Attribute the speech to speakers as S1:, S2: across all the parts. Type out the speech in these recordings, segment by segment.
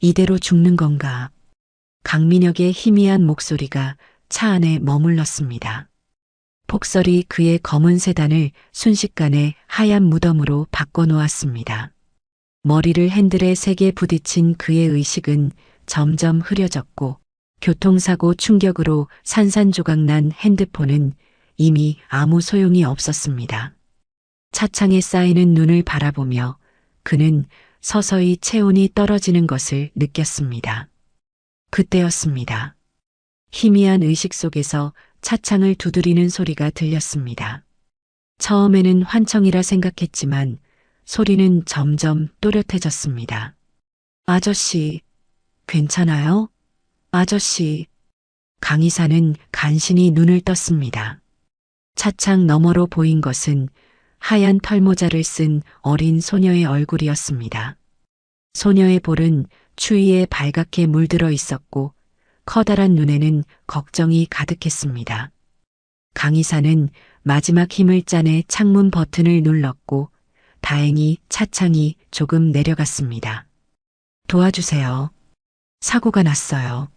S1: 이대로 죽는 건가? 강민혁의 희미한 목소리가 차 안에 머물렀습니다. 폭설이 그의 검은 세단을 순식간에 하얀 무덤으로 바꿔놓았습니다. 머리를 핸들에 세게 부딪힌 그의 의식은 점점 흐려졌고 교통사고 충격으로 산산조각난 핸드폰은 이미 아무 소용이 없었습니다. 차창에 쌓이는 눈을 바라보며 그는 서서히 체온이 떨어지는 것을 느꼈습니다. 그때였습니다. 희미한 의식 속에서 차창을 두드리는 소리가 들렸습니다. 처음에는 환청이라 생각했지만 소리는 점점 또렷해졌습니다. 아저씨, 괜찮아요? 아저씨. 강의사는 간신히 눈을 떴습니다. 차창 너머로 보인 것은 하얀 털모자를 쓴 어린 소녀의 얼굴이었습니다. 소녀의 볼은 추위에 발갛게 물들어 있었고 커다란 눈에는 걱정이 가득했습니다. 강의사는 마지막 힘을 짜내 창문 버튼을 눌렀고 다행히 차창이 조금 내려갔습니다. 도와주세요. 사고가 났어요.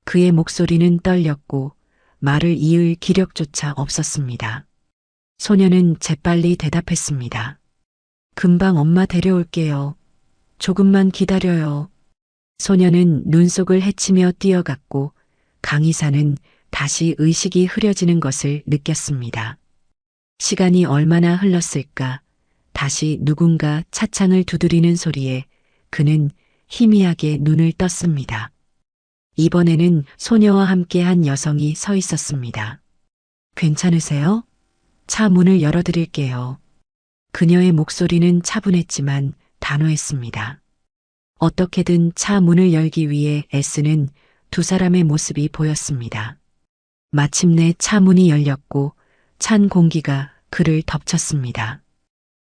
S1: 그의 목소리는 떨렸고 말을 이을 기력조차 없었습니다. 소녀는 재빨리 대답했습니다. 금방 엄마 데려올게요. 조금만 기다려요. 소녀는 눈 속을 헤치며 뛰어갔고 강의사는 다시 의식이 흐려지는 것을 느꼈습니다. 시간이 얼마나 흘렀을까? 다시 누군가 차창을 두드리는 소리에 그는 희미하게 눈을 떴습니다. 이번에는 소녀와 함께 한 여성이 서 있었습니다. 괜찮으세요? 차 문을 열어드릴게요. 그녀의 목소리는 차분했지만 단호했습니다. 어떻게든 차 문을 열기 위해 애쓰는 두 사람의 모습이 보였습니다. 마침내 차 문이 열렸고 찬 공기가 그를 덮쳤습니다.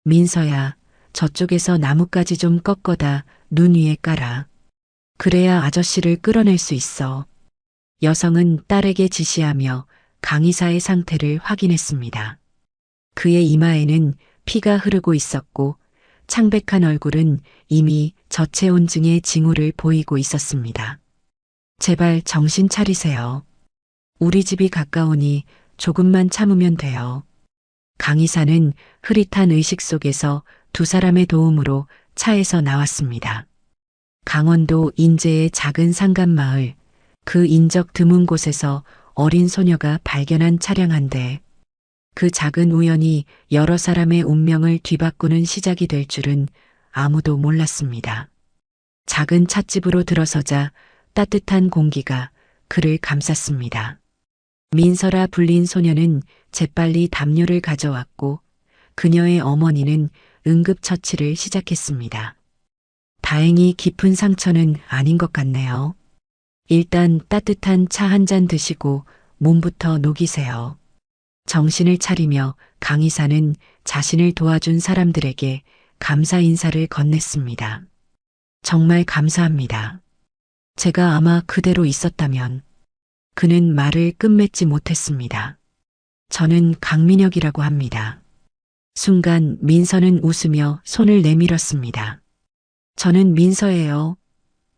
S1: 민서야, 저쪽에서 나뭇가지 좀 꺾어다 눈 위에 깔아. 그래야 아저씨를 끌어낼 수 있어. 여성은 딸에게 지시하며 강의사의 상태를 확인했습니다. 그의 이마에는 피가 흐르고 있었고 창백한 얼굴은 이미 저체온증의 징후를 보이고 있었습니다. 제발 정신 차리세요. 우리 집이 가까우니 조금만 참으면 돼요. 강의사는 흐릿한 의식 속에서 두 사람의 도움으로 차에서 나왔습니다. 강원도 인제의 작은 산간마을, 그 인적 드문 곳에서 어린 소녀가 발견한 차량 한 대. 그 작은 우연이 여러 사람의 운명을 뒤바꾸는 시작이 될 줄은 아무도 몰랐습니다. 작은 찻집으로 들어서자 따뜻한 공기가 그를 감쌌습니다. 민서라 불린 소녀는 재빨리 담요를 가져왔고 그녀의 어머니는 응급처치를 시작했습니다. 다행히 깊은 상처는 아닌 것 같네요. 일단 따뜻한 차 한 잔 드시고 몸부터 녹이세요. 정신을 차리며 강의사는 자신을 도와준 사람들에게 감사 인사를 건넸습니다. 정말 감사합니다. 제가 아마 그대로 있었다면. 그는 말을 끝맺지 못했습니다. 저는 강민혁이라고 합니다. 순간 민서는 웃으며 손을 내밀었습니다. 저는 민서예요.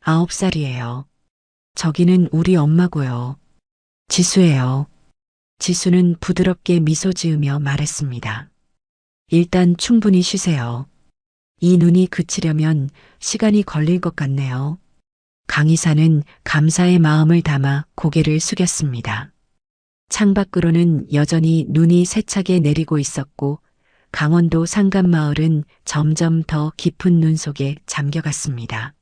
S1: 9살이에요. 저기는 우리 엄마고요. 지수예요. 지수는 부드럽게 미소 지으며 말했습니다. 일단 충분히 쉬세요. 이 눈이 그치려면 시간이 걸릴 것 같네요. 강의사는 감사의 마음을 담아 고개를 숙였습니다. 창밖으로는 여전히 눈이 세차게 내리고 있었고 강원도 산간마을은 점점 더 깊은 눈 속에 잠겨갔습니다.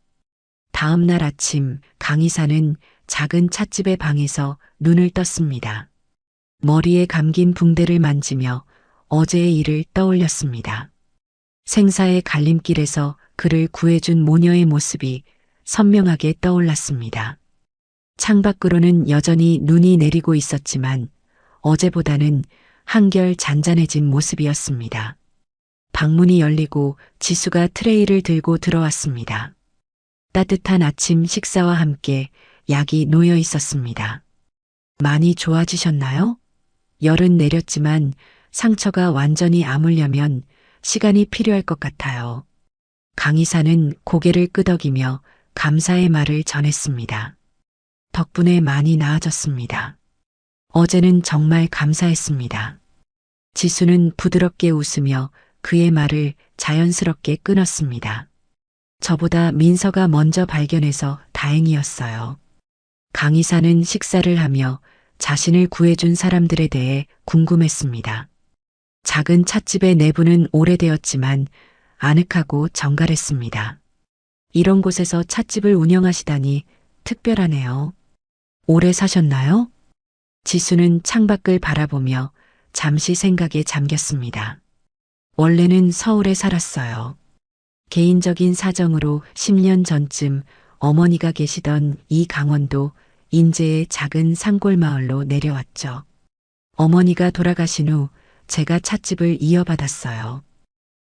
S1: 다음 날 아침 강의사는 작은 찻집의 방에서 눈을 떴습니다. 머리에 감긴 붕대를 만지며 어제의 일을 떠올렸습니다. 생사의 갈림길에서 그를 구해준 모녀의 모습이 선명하게 떠올랐습니다. 창밖으로는 여전히 눈이 내리고 있었지만 어제보다는 한결 잔잔해진 모습이었습니다. 방문이 열리고 지수가 트레이를 들고 들어왔습니다. 따뜻한 아침 식사와 함께 약이 놓여 있었습니다. 많이 좋아지셨나요? 열은 내렸지만 상처가 완전히 아물려면 시간이 필요할 것 같아요. 강의사는 고개를 끄덕이며 감사의 말을 전했습니다. 덕분에 많이 나아졌습니다. 어제는 정말 감사했습니다. 지수는 부드럽게 웃으며 그의 말을 자연스럽게 끊었습니다. 저보다 민서가 먼저 발견해서 다행이었어요. 강의사는 식사를 하며 자신을 구해준 사람들에 대해 궁금했습니다. 작은 찻집의 내부는 오래되었지만 아늑하고 정갈했습니다. 이런 곳에서 찻집을 운영하시다니 특별하네요. 오래 사셨나요? 지수는 창밖을 바라보며 잠시 생각에 잠겼습니다. 원래는 서울에 살았어요. 개인적인 사정으로 10년 전쯤 어머니가 계시던 이 강원도 인제의 작은 산골 마을로 내려왔죠. 어머니가 돌아가신 후 제가 찻집을 이어받았어요.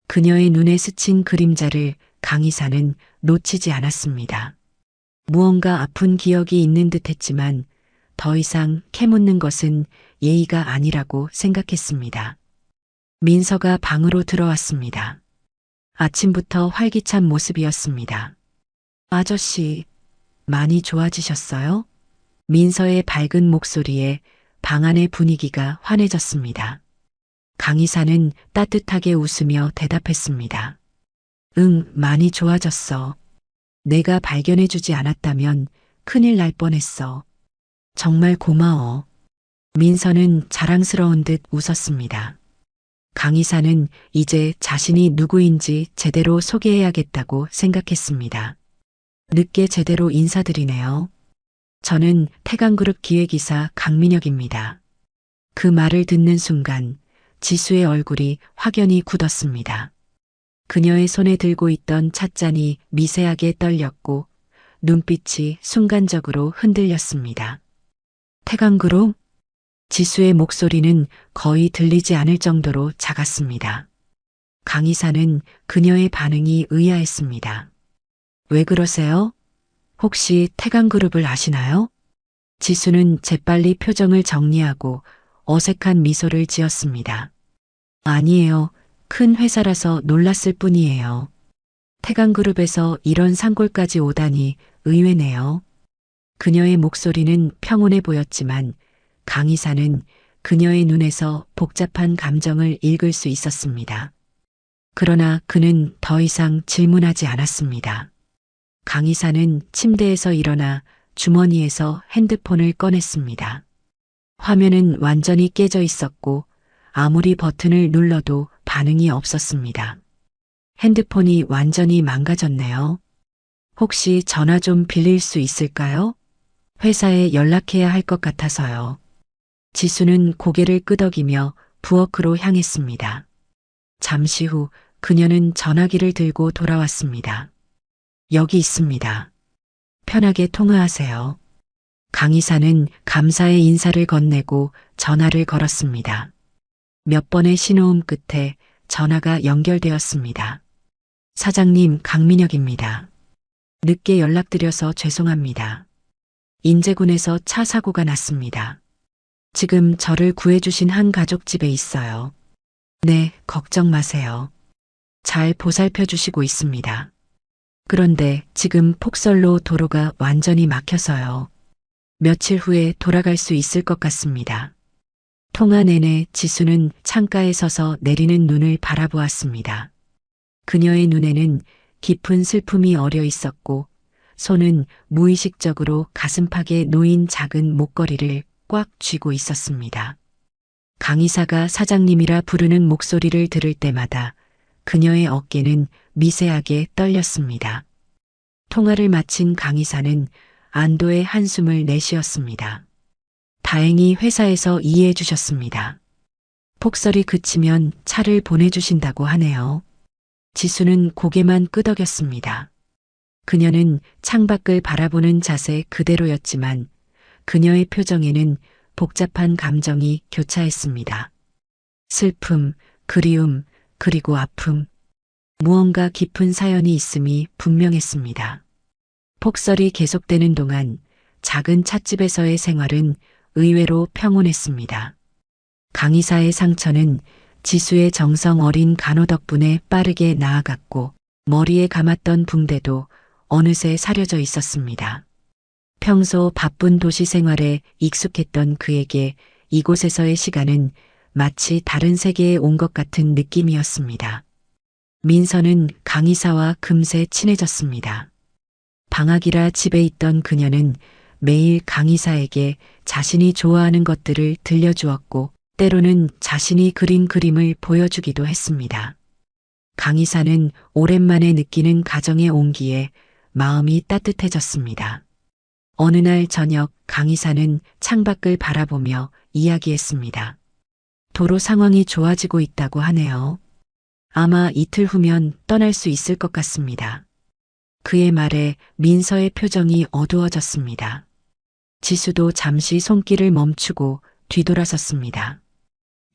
S1: 그녀의 눈에 스친 그림자를 강의사는 놓치지 않았습니다. 무언가 아픈 기억이 있는 듯 했지만 더 이상 캐묻는 것은 예의가 아니라고 생각했습니다. 민서가 방으로 들어왔습니다. 아침부터 활기찬 모습이었습니다. 아저씨, 많이 좋아지셨어요? 민서의 밝은 목소리에 방 안의 분위기가 환해졌습니다. 강의사는 따뜻하게 웃으며 대답했습니다. 응, 많이 좋아졌어. 내가 발견해주지 않았다면 큰일 날 뻔했어. 정말 고마워. 민서는 자랑스러운 듯 웃었습니다. 강의사는 이제 자신이 누구인지 제대로 소개해야겠다고 생각했습니다. 늦게 제대로 인사드리네요. 저는 태강그룹 기획이사 강민혁입니다. 그 말을 듣는 순간 지수의 얼굴이 확연히 굳었습니다. 그녀의 손에 들고 있던 찻잔이 미세하게 떨렸고 눈빛이 순간적으로 흔들렸습니다. 태강그룹? 지수의 목소리는 거의 들리지 않을 정도로 작았습니다. 강의사는 그녀의 반응이 의아했습니다. 왜 그러세요? 혹시 태강그룹을 아시나요? 지수는 재빨리 표정을 정리하고 어색한 미소를 지었습니다. 아니에요. 큰 회사라서 놀랐을 뿐이에요. 태강그룹에서 이런 산골까지 오다니 의외네요. 그녀의 목소리는 평온해 보였지만 강의사는 그녀의 눈에서 복잡한 감정을 읽을 수 있었습니다. 그러나 그는 더 이상 질문하지 않았습니다. 강의사는 침대에서 일어나 주머니에서 핸드폰을 꺼냈습니다. 화면은 완전히 깨져 있었고 아무리 버튼을 눌러도 반응이 없었습니다. 핸드폰이 완전히 망가졌네요. 혹시 전화 좀 빌릴 수 있을까요? 회사에 연락해야 할 것 같아서요. 지수는 고개를 끄덕이며 부엌으로 향했습니다. 잠시 후 그녀는 전화기를 들고 돌아왔습니다. 여기 있습니다. 편하게 통화하세요. 강의사는 감사의 인사를 건네고 전화를 걸었습니다. 몇 번의 신호음 끝에 전화가 연결되었습니다. 사장님, 강민혁입니다. 늦게 연락드려서 죄송합니다. 인제군에서 차 사고가 났습니다. 지금 저를 구해주신 한 가족 집에 있어요. 네, 걱정 마세요. 잘 보살펴 주시고 있습니다. 그런데 지금 폭설로 도로가 완전히 막혀서요. 며칠 후에 돌아갈 수 있을 것 같습니다. 통화 내내 지수는 창가에 서서 내리는 눈을 바라보았습니다. 그녀의 눈에는 깊은 슬픔이 어려 있었고 손은 무의식적으로 가슴팍에 놓인 작은 목걸이를 꽉 쥐고 있었습니다. 강의사가 사장님이라 부르는 목소리를 들을 때마다 그녀의 어깨는 미세하게 떨렸습니다. 통화를 마친 강의사는 안도의 한숨을 내쉬었습니다. 다행히 회사에서 이해해 주셨습니다. 폭설이 그치면 차를 보내주신다고 하네요. 지수는 고개만 끄덕였습니다. 그녀는 창밖을 바라보는 자세 그대로였지만 그녀의 표정에는 복잡한 감정이 교차했습니다. 슬픔, 그리움, 그리고 아픔. 무언가 깊은 사연이 있음이 분명했습니다. 폭설이 계속되는 동안 작은 찻집에서의 생활은 의외로 평온했습니다. 강의사의 상처는 지수의 정성 어린 간호 덕분에 빠르게 나아갔고 머리에 감았던 붕대도 어느새 사려져 있었습니다. 평소 바쁜 도시 생활에 익숙했던 그에게 이곳에서의 시간은 마치 다른 세계에 온 것 같은 느낌이었습니다. 민서는 강의사와 금세 친해졌습니다. 방학이라 집에 있던 그녀는 매일 강의사에게 자신이 좋아하는 것들을 들려주었고 때로는 자신이 그린 그림을 보여주기도 했습니다. 강의사는 오랜만에 느끼는 가정의 온기에 마음이 따뜻해졌습니다. 어느 날 저녁 강의사는 창밖을 바라보며 이야기했습니다. 도로 상황이 좋아지고 있다고 하네요. 아마 이틀 후면 떠날 수 있을 것 같습니다. 그의 말에 민서의 표정이 어두워졌습니다. 지수도 잠시 손길을 멈추고 뒤돌아섰습니다.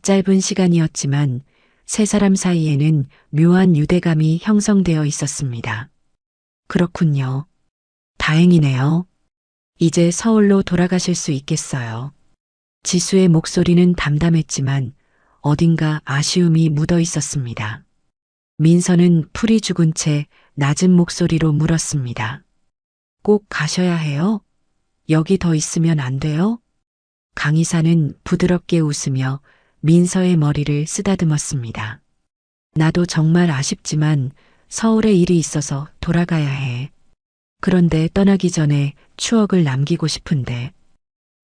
S1: 짧은 시간이었지만 세 사람 사이에는 묘한 유대감이 형성되어 있었습니다. 그렇군요. 다행이네요. 이제 서울로 돌아가실 수 있겠어요. 지수의 목소리는 담담했지만 어딘가 아쉬움이 묻어 있었습니다. 민서는 풀이 죽은 채 낮은 목소리로 물었습니다. 꼭 가셔야 해요? 여기 더 있으면 안 돼요? 강의사는 부드럽게 웃으며 민서의 머리를 쓰다듬었습니다. 나도 정말 아쉽지만 서울에 일이 있어서 돌아가야 해. 그런데 떠나기 전에 추억을 남기고 싶은데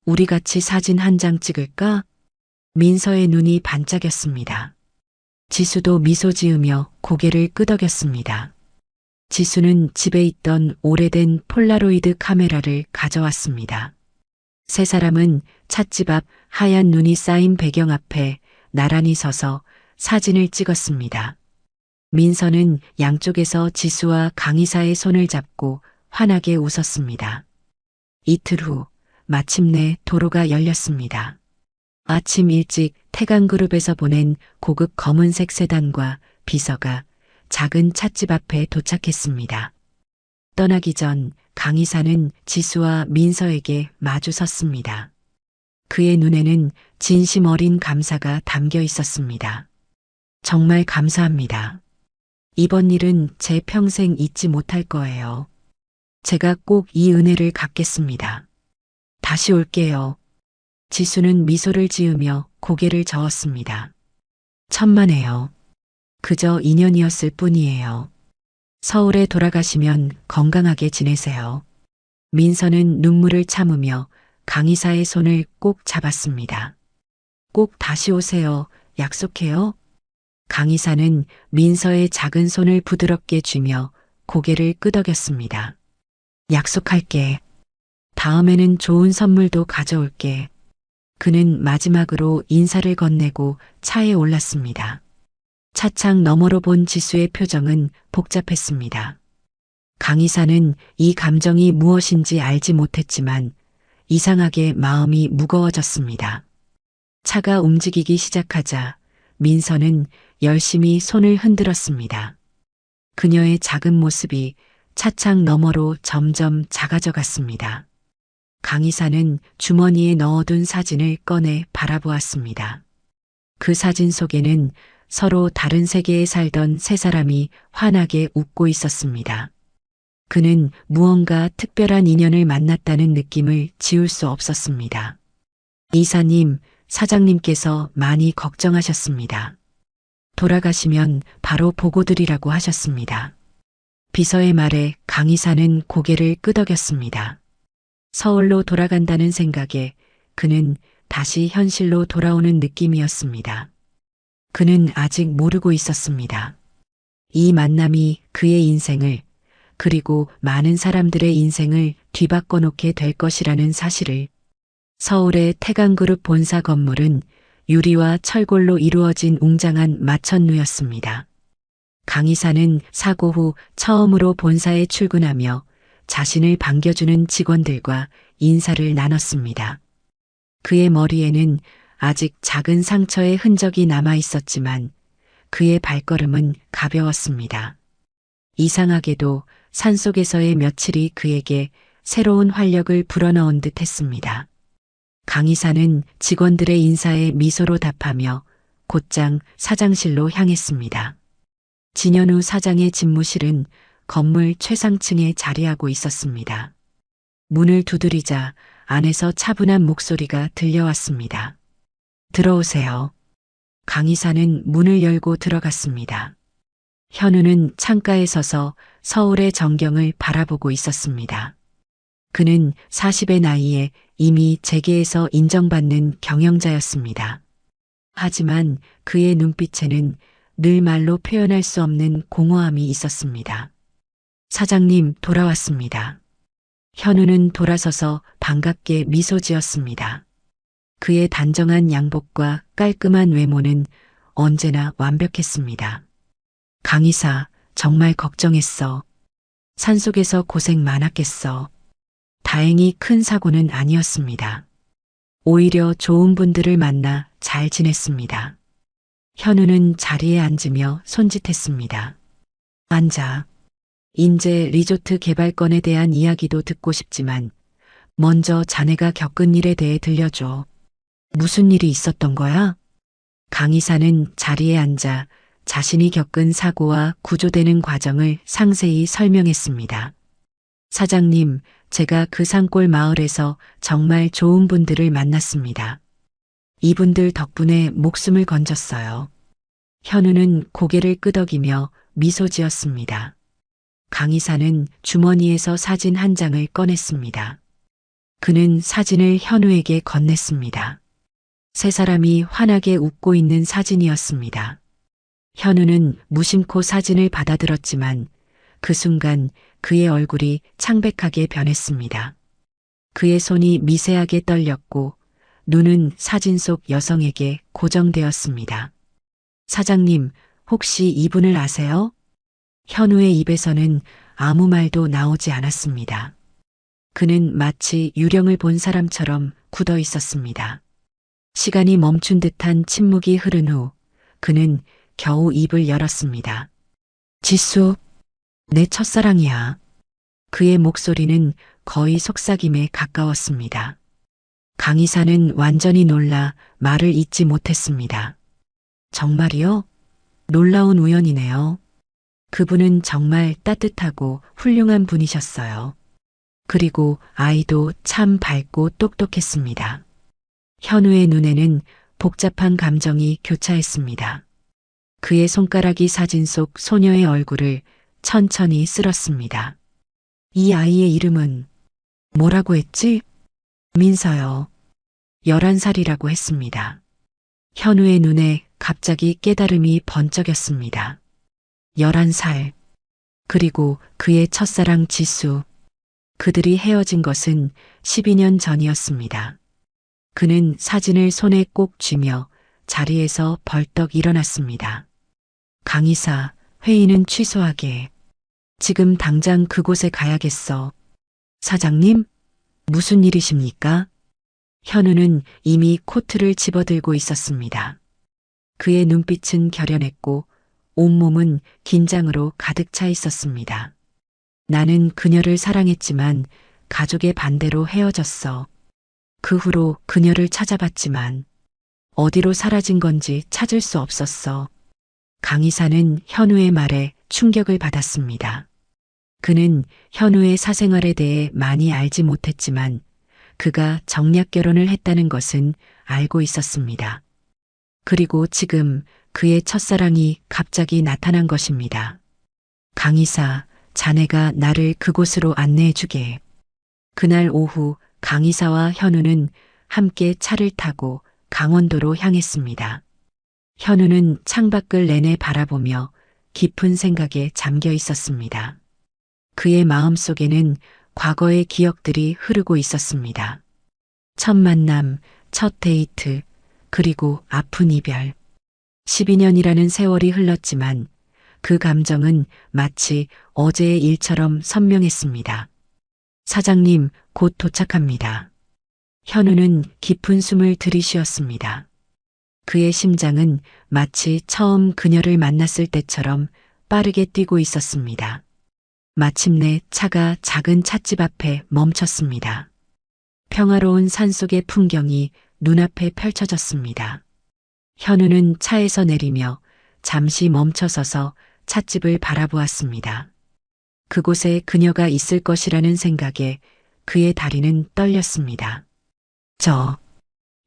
S1: 우리 같이 사진 한 장 찍을까? 민서의 눈이 반짝였습니다. 지수도 미소 지으며 고개를 끄덕였습니다. 지수는 집에 있던 오래된 폴라로이드 카메라를 가져왔습니다. 세 사람은 찻집 앞 하얀 눈이 쌓인 배경 앞에 나란히 서서 사진을 찍었습니다. 민서는 양쪽에서 지수와 강의사의 손을 잡고 환하게 웃었습니다. 이틀 후 마침내 도로가 열렸습니다. 아침 일찍 태강그룹에서 보낸 고급 검은색 세단과 비서가 작은 찻집 앞에 도착했습니다. 떠나기 전 강의사는 지수와 민서에게 마주 섰습니다. 그의 눈에는 진심 어린 감사가 담겨 있었습니다. 정말 감사합니다. 이번 일은 제 평생 잊지 못할 거예요. 제가 꼭 이 은혜를 갚겠습니다. 다시 올게요. 지수는 미소를 지으며 고개를 저었습니다. 천만에요. 그저 인연이었을 뿐이에요. 서울에 돌아가시면 건강하게 지내세요. 민서는 눈물을 참으며 강의사의 손을 꼭 잡았습니다. 꼭 다시 오세요. 약속해요. 강의사는 민서의 작은 손을 부드럽게 쥐며 고개를 끄덕였습니다. 약속할게. 다음에는 좋은 선물도 가져올게. 그는 마지막으로 인사를 건네고 차에 올랐습니다. 차창 너머로 본 지수의 표정은 복잡했습니다. 강의사는 이 감정이 무엇인지 알지 못했지만 이상하게 마음이 무거워졌습니다. 차가 움직이기 시작하자 민서는 열심히 손을 흔들었습니다. 그녀의 작은 모습이 차창 너머로 점점 작아져 갔습니다. 강의사는 주머니에 넣어둔 사진을 꺼내 바라보았습니다. 그 사진 속에는 서로 다른 세계에 살던 세 사람이 환하게 웃고 있었습니다. 그는 무언가 특별한 인연을 만났다는 느낌을 지울 수 없었습니다. 이사님, 사장님께서 많이 걱정하셨습니다. 돌아가시면 바로 보고드리라고 하셨습니다. 비서의 말에 강의사는 고개를 끄덕였습니다. 서울로 돌아간다는 생각에 그는 다시 현실로 돌아오는 느낌이었습니다. 그는 아직 모르고 있었습니다. 이 만남이 그의 인생을 그리고 많은 사람들의 인생을 뒤바꿔 놓게 될 것이라는 사실을. 서울의 태강그룹 본사 건물은 유리와 철골로 이루어진 웅장한 마천루였습니다. 강의사는 사고 후 처음으로 본사에 출근하며 자신을 반겨주는 직원들과 인사를 나눴습니다. 그의 머리에는 아직 작은 상처의 흔적이 남아 있었지만 그의 발걸음은 가벼웠습니다. 이상하게도 산속에서의 며칠이 그에게 새로운 활력을 불어넣은 듯 했습니다. 강의사는 직원들의 인사에 미소로 답하며 곧장 사장실로 향했습니다. 진현우 사장의 집무실은 건물 최상층에 자리하고 있었습니다. 문을 두드리자 안에서 차분한 목소리가 들려왔습니다. 들어오세요. 강의사는 문을 열고 들어갔습니다. 현우는 창가에 서서 서울의 전경을 바라보고 있었습니다. 그는 40의 나이에 이미 재계에서 인정받는 경영자였습니다. 하지만 그의 눈빛에는 늘 말로 표현할 수 없는 공허함이 있었습니다. 사장님, 돌아왔습니다. 현우는 돌아서서 반갑게 미소 지었습니다. 그의 단정한 양복과 깔끔한 외모는 언제나 완벽했습니다. 강의사, 정말 걱정했어. 산속에서 고생 많았겠어. 다행히 큰 사고는 아니었습니다. 오히려 좋은 분들을 만나 잘 지냈습니다. 현우는 자리에 앉으며 손짓했습니다. 앉아. 인제 리조트 개발건에 대한 이야기도 듣고 싶지만 먼저 자네가 겪은 일에 대해 들려줘. 무슨 일이 있었던 거야? 강의사는 자리에 앉아 자신이 겪은 사고와 구조되는 과정을 상세히 설명했습니다. 사장님, 제가 그 산골 마을에서 정말 좋은 분들을 만났습니다. 이분들 덕분에 목숨을 건졌어요. 현우는 고개를 끄덕이며 미소 지었습니다. 강의사는 주머니에서 사진 한 장을 꺼냈습니다. 그는 사진을 현우에게 건넸습니다. 세 사람이 환하게 웃고 있는 사진이었습니다. 현우는 무심코 사진을 받아들었지만 그 순간 그의 얼굴이 창백하게 변했습니다. 그의 손이 미세하게 떨렸고 눈은 사진 속 여성에게 고정되었습니다. 사장님, 혹시 이분을 아세요? 현우의 입에서는 아무 말도 나오지 않았습니다. 그는 마치 유령을 본 사람처럼 굳어 있었습니다. 시간이 멈춘 듯한 침묵이 흐른 후 그는 겨우 입을 열었습니다. 지수, 내 첫사랑이야. 그의 목소리는 거의 속삭임에 가까웠습니다. 강의사는 완전히 놀라 말을 잇지 못했습니다. 정말이요? 놀라운 우연이네요. 그분은 정말 따뜻하고 훌륭한 분이셨어요. 그리고 아이도 참 밝고 똑똑했습니다. 현우의 눈에는 복잡한 감정이 교차했습니다. 그의 손가락이 사진 속 소녀의 얼굴을 천천히 쓸었습니다. 이 아이의 이름은 뭐라고 했지? 민서요. 11살이라고 했습니다. 현우의 눈에 갑자기 깨달음이 번쩍였습니다. 11살. 그리고 그의 첫사랑 지수. 그들이 헤어진 것은 12년 전이었습니다. 그는 사진을 손에 꼭 쥐며 자리에서 벌떡 일어났습니다. 강의사, 회의는 취소하게. 지금 당장 그곳에 가야겠어. 사장님? 무슨 일이십니까? 현우는 이미 코트를 집어들고 있었습니다. 그의 눈빛은 결연했고 온몸은 긴장으로 가득 차 있었습니다. 나는 그녀를 사랑했지만 가족의 반대로 헤어졌어. 그 후로 그녀를 찾아봤지만 어디로 사라진 건지 찾을 수 없었어. 강의사는 현우의 말에 충격을 받았습니다. 그는 현우의 사생활에 대해 많이 알지 못했지만 그가 정략 결혼을 했다는 것은 알고 있었습니다. 그리고 지금 그의 첫사랑이 갑자기 나타난 것입니다. 강의사, 자네가 나를 그곳으로 안내해 주게. 그날 오후 강의사와 현우는 함께 차를 타고 강원도로 향했습니다. 현우는 창밖을 내내 바라보며 깊은 생각에 잠겨 있었습니다. 그의 마음속에는 과거의 기억들이 흐르고 있었습니다. 첫 만남, 첫 데이트, 그리고 아픈 이별. 12년이라는 세월이 흘렀지만 그 감정은 마치 어제의 일처럼 선명했습니다. 사장님, 곧 도착합니다. 현우는 깊은 숨을 들이쉬었습니다. 그의 심장은 마치 처음 그녀를 만났을 때처럼 빠르게 뛰고 있었습니다. 마침내 차가 작은 찻집 앞에 멈췄습니다. 평화로운 산속의 풍경이 눈앞에 펼쳐졌습니다. 현우는 차에서 내리며 잠시 멈춰서서 찻집을 바라보았습니다. 그곳에 그녀가 있을 것이라는 생각에 그의 다리는 떨렸습니다.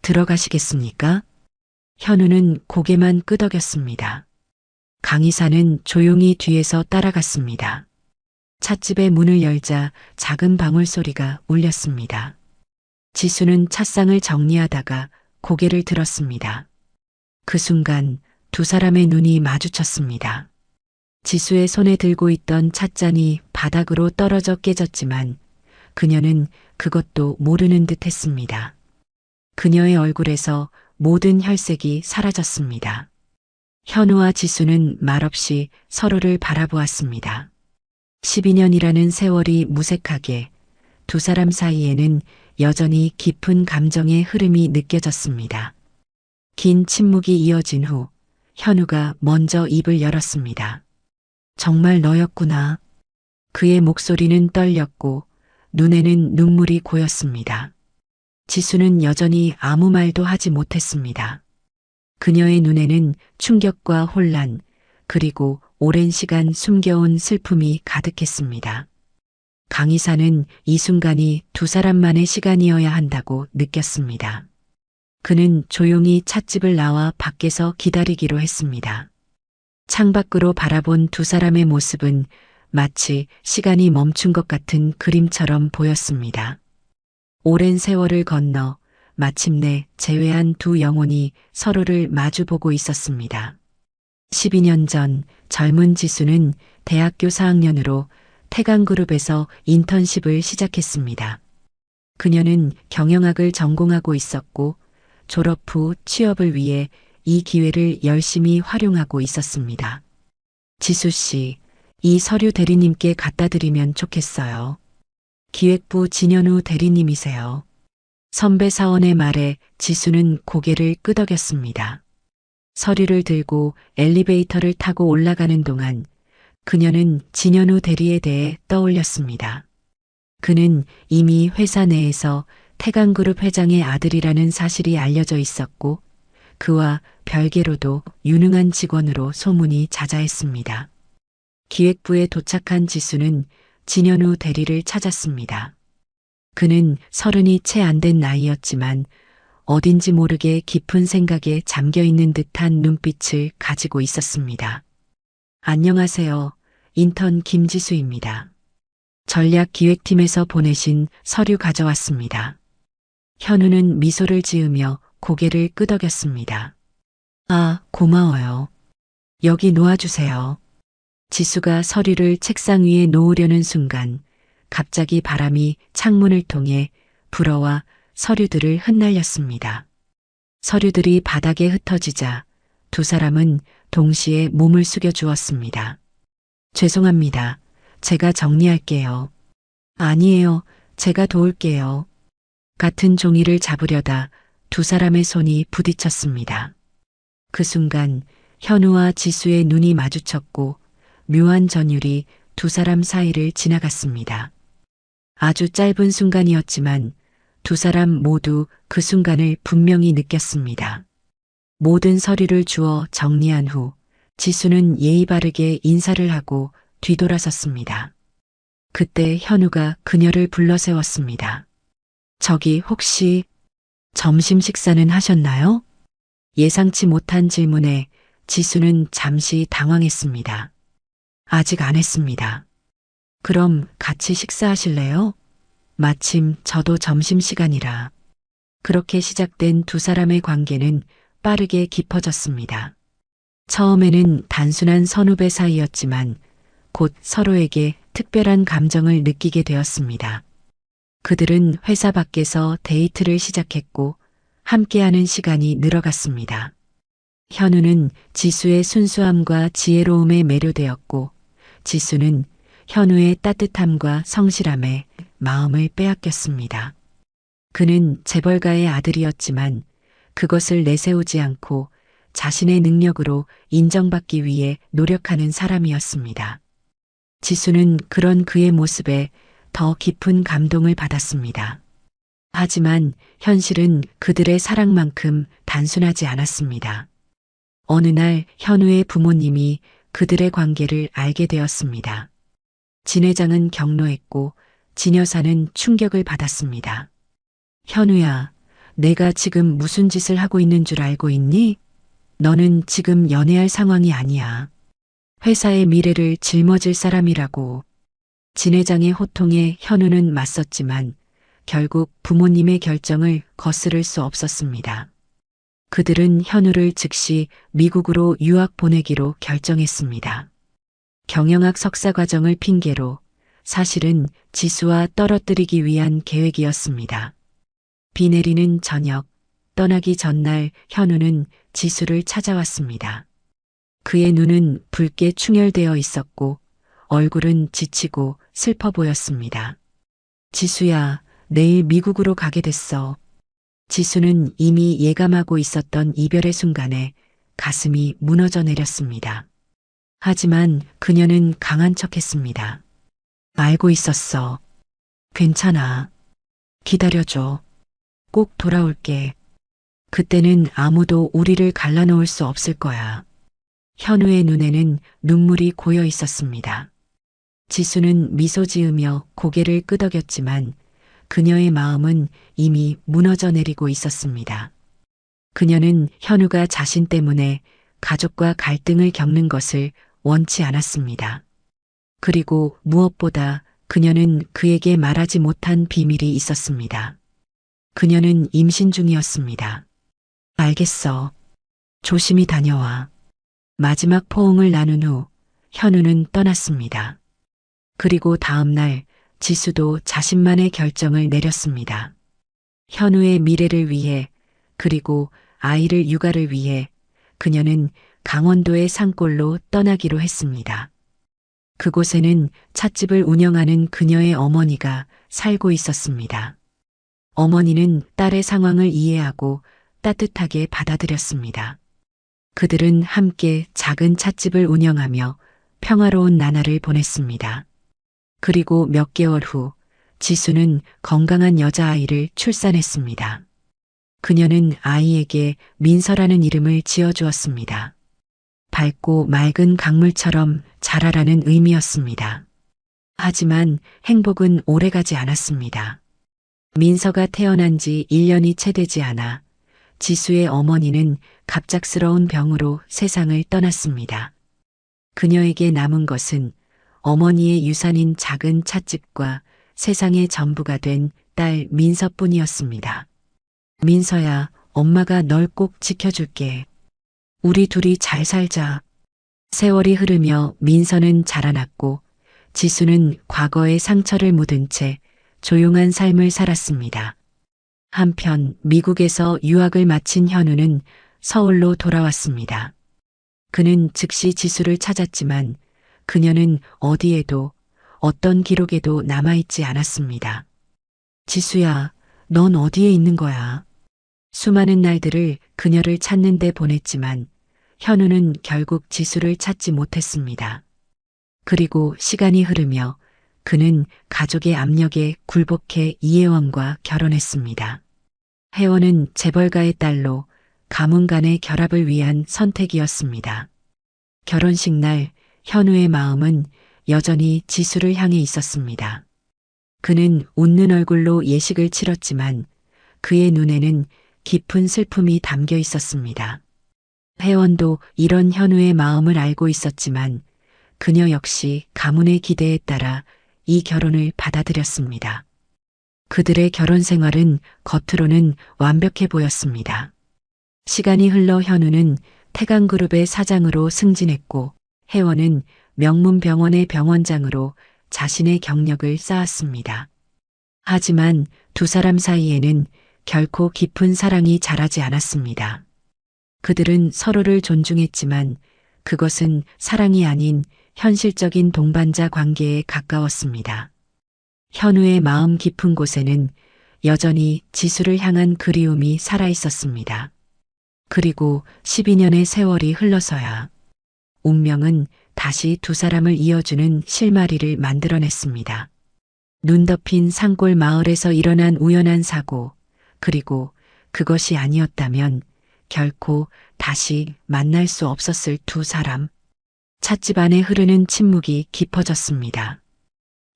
S1: 들어가시겠습니까? 현우는 고개만 끄덕였습니다. 강의사는 조용히 뒤에서 따라갔습니다. 찻집의 문을 열자 작은 방울 소리가 울렸습니다. 지수는 찻상을 정리하다가 고개를 들었습니다. 그 순간 두 사람의 눈이 마주쳤습니다. 지수의 손에 들고 있던 찻잔이 바닥으로 떨어져 깨졌지만 그녀는 그것도 모르는 듯 했습니다. 그녀의 얼굴에서 모든 혈색이 사라졌습니다. 현우와 지수는 말없이 서로를 바라보았습니다. 12년이라는 세월이 무색하게 두 사람 사이에는 여전히 깊은 감정의 흐름이 느껴졌습니다. 긴 침묵이 이어진 후 현우가 먼저 입을 열었습니다. 정말 너였구나. 그의 목소리는 떨렸고 눈에는 눈물이 고였습니다. 지수는 여전히 아무 말도 하지 못했습니다. 그녀의 눈에는 충격과 혼란, 그리고 오랜 시간 숨겨온 슬픔이 가득했습니다. 강의사는 이 순간이 두 사람만의 시간이어야 한다고 느꼈습니다. 그는 조용히 찻집을 나와 밖에서 기다리기로 했습니다. 창밖으로 바라본 두 사람의 모습은 마치 시간이 멈춘 것 같은 그림처럼 보였습니다. 오랜 세월을 건너 마침내 재회한 두 영혼이 서로를 마주보고 있었습니다. 12년 전 젊은 지수는 대학교 4학년으로 태강그룹에서 인턴십을 시작했습니다. 그녀는 경영학을 전공하고 있었고 졸업 후 취업을 위해 이 기회를 열심히 활용하고 있었습니다. 지수 씨, 이 서류 대리님께 갖다 드리면 좋겠어요. 기획부 진현우 대리님이세요. 선배 사원의 말에 지수는 고개를 끄덕였습니다. 서류를 들고 엘리베이터를 타고 올라가는 동안 그녀는 진현우 대리에 대해 떠올렸습니다. 그는 이미 회사 내에서 태강그룹 회장의 아들이라는 사실이 알려져 있었고 그와 별개로도 유능한 직원으로 소문이 자자했습니다. 기획부에 도착한 지수는 진현우 대리를 찾았습니다. 그는 30이 채 안 된 나이였지만 어딘지 모르게 깊은 생각에 잠겨 있는 듯한 눈빛을 가지고 있었습니다. 안녕하세요. 인턴 김지수입니다. 전략기획팀에서 보내신 서류 가져왔습니다. 현우는 미소를 지으며 고개를 끄덕였습니다. 아, 고마워요. 여기 놓아주세요. 지수가 서류를 책상 위에 놓으려는 순간 갑자기 바람이 창문을 통해 불어와 서류들을 흩날렸습니다. 서류들이 바닥에 흩어지자 두 사람은 동시에 몸을 숙여 주었습니다. 죄송합니다. 제가 정리할게요. 아니에요. 제가 도울게요. 같은 종이를 잡으려다 두 사람의 손이 부딪혔습니다. 그 순간 현우와 지수의 눈이 마주쳤고 묘한 전율이 두 사람 사이를 지나갔습니다. 아주 짧은 순간이었지만 두 사람 모두 그 순간을 분명히 느꼈습니다. 모든 서류를 주워 정리한 후 지수는 예의 바르게 인사를 하고 뒤돌아섰습니다. 그때 현우가 그녀를 불러 세웠습니다. 저기 혹시 점심 식사는 하셨나요? 예상치 못한 질문에 지수는 잠시 당황했습니다. 아직 안 했습니다. 그럼 같이 식사하실래요? 마침 저도 점심시간이라. 그렇게 시작된 두 사람의 관계는 빠르게 깊어졌습니다. 처음에는 단순한 선후배 사이였지만 곧 서로에게 특별한 감정을 느끼게 되었습니다. 그들은 회사 밖에서 데이트를 시작했고 함께하는 시간이 늘어갔습니다. 현우는 지수의 순수함과 지혜로움에 매료되었고 지수는 현우의 따뜻함과 성실함에 마음을 빼앗겼습니다. 그는 재벌가의 아들이었지만 그것을 내세우지 않고 자신의 능력으로 인정받기 위해 노력하는 사람이었습니다. 지수는 그런 그의 모습에 더 깊은 감동을 받았습니다. 하지만 현실은 그들의 사랑만큼 단순하지 않았습니다. 어느 날 현우의 부모님이 그들의 관계를 알게 되었습니다. 진 회장은 격노했고 진 여사는 충격을 받았습니다. 현우야, 내가 지금 무슨 짓을 하고 있는 줄 알고 있니? 너는 지금 연애할 상황이 아니야. 회사의 미래를 짊어질 사람이라고. 진 회장의 호통에 현우는 맞섰지만 결국 부모님의 결정을 거스를 수 없었습니다. 그들은 현우를 즉시 미국으로 유학 보내기로 결정했습니다. 경영학 석사 과정을 핑계로 사실은 지수와 떨어뜨리기 위한 계획이었습니다. 비 내리는 저녁, 떠나기 전날 현우는 지수를 찾아왔습니다. 그의 눈은 붉게 충혈되어 있었고 얼굴은 지치고 슬퍼 보였습니다. 지수야, 내일 미국으로 가게 됐어. 지수는 이미 예감하고 있었던 이별의 순간에 가슴이 무너져 내렸습니다. 하지만 그녀는 강한 척했습니다. 알고 있었어. 괜찮아. 기다려줘. 꼭 돌아올게. 그때는 아무도 우리를 갈라놓을 수 없을 거야. 현우의 눈에는 눈물이 고여 있었습니다. 지수는 미소 지으며 고개를 끄덕였지만 그녀의 마음은 이미 무너져 내리고 있었습니다. 그녀는 현우가 자신 때문에 가족과 갈등을 겪는 것을 원치 않았습니다. 그리고 무엇보다 그녀는 그에게 말하지 못한 비밀이 있었습니다. 그녀는 임신 중이었습니다. 알겠어. 조심히 다녀와. 마지막 포옹을 나눈 후 현우는 떠났습니다. 그리고 다음 날 지수도 자신만의 결정을 내렸습니다. 현우의 미래를 위해 그리고 아이를 육아를 위해 그녀는 강원도의 산골로 떠나기로 했습니다. 그곳에는 찻집을 운영하는 그녀의 어머니가 살고 있었습니다. 어머니는 딸의 상황을 이해하고 따뜻하게 받아들였습니다. 그들은 함께 작은 찻집을 운영하며 평화로운 나날을 보냈습니다. 그리고 몇 개월 후 지수는 건강한 여자아이를 출산했습니다. 그녀는 아이에게 민서라는 이름을 지어주었습니다. 밝고 맑은 강물처럼 자라라는 의미였습니다. 하지만 행복은 오래가지 않았습니다. 민서가 태어난 지 1년이 채 되지 않아 지수의 어머니는 갑작스러운 병으로 세상을 떠났습니다. 그녀에게 남은 것은 어머니의 유산인 작은 찻집과 세상의 전부가 된 딸 민서뿐이었습니다. 민서야, 엄마가 널 꼭 지켜줄게. 우리 둘이 잘 살자. 세월이 흐르며 민서는 자라났고 지수는 과거의 상처를 묻은 채 조용한 삶을 살았습니다. 한편 미국에서 유학을 마친 현우는 서울로 돌아왔습니다. 그는 즉시 지수를 찾았지만 그녀는 어디에도 어떤 기록에도 남아있지 않았습니다. 지수야, 넌 어디에 있는 거야? 수많은 날들을 그녀를 찾는 데 보냈지만 현우는 결국 지수를 찾지 못했습니다. 그리고 시간이 흐르며 그는 가족의 압력에 굴복해 이혜원과 결혼했습니다. 혜원은 재벌가의 딸로 가문 간의 결합을 위한 선택이었습니다. 결혼식 날 현우의 마음은 여전히 지수를 향해 있었습니다. 그는 웃는 얼굴로 예식을 치렀지만 그의 눈에는 깊은 슬픔이 담겨 있었습니다. 혜원도 이런 현우의 마음을 알고 있었지만 그녀 역시 가문의 기대에 따라 이 결혼을 받아들였습니다. 그들의 결혼 생활은 겉으로는 완벽해 보였습니다. 시간이 흘러 현우는 태강그룹의 사장으로 승진했고 혜원은 명문 병원의 병원장으로 자신의 경력을 쌓았습니다. 하지만 두 사람 사이에는 결코 깊은 사랑이 자라지 않았습니다. 그들은 서로를 존중했지만 그것은 사랑이 아닌 현실적인 동반자 관계에 가까웠습니다. 현우의 마음 깊은 곳에는 여전히 지수를 향한 그리움이 살아 있었습니다. 그리고 12년의 세월이 흘러서야 운명은 다시 두 사람을 이어주는 실마리를 만들어냈습니다. 눈 덮인 산골 마을에서 일어난 우연한 사고, 그리고 그것이 아니었다면 결코 다시 만날 수 없었을 두 사람. 찻집 안에 흐르는 침묵이 깊어졌습니다.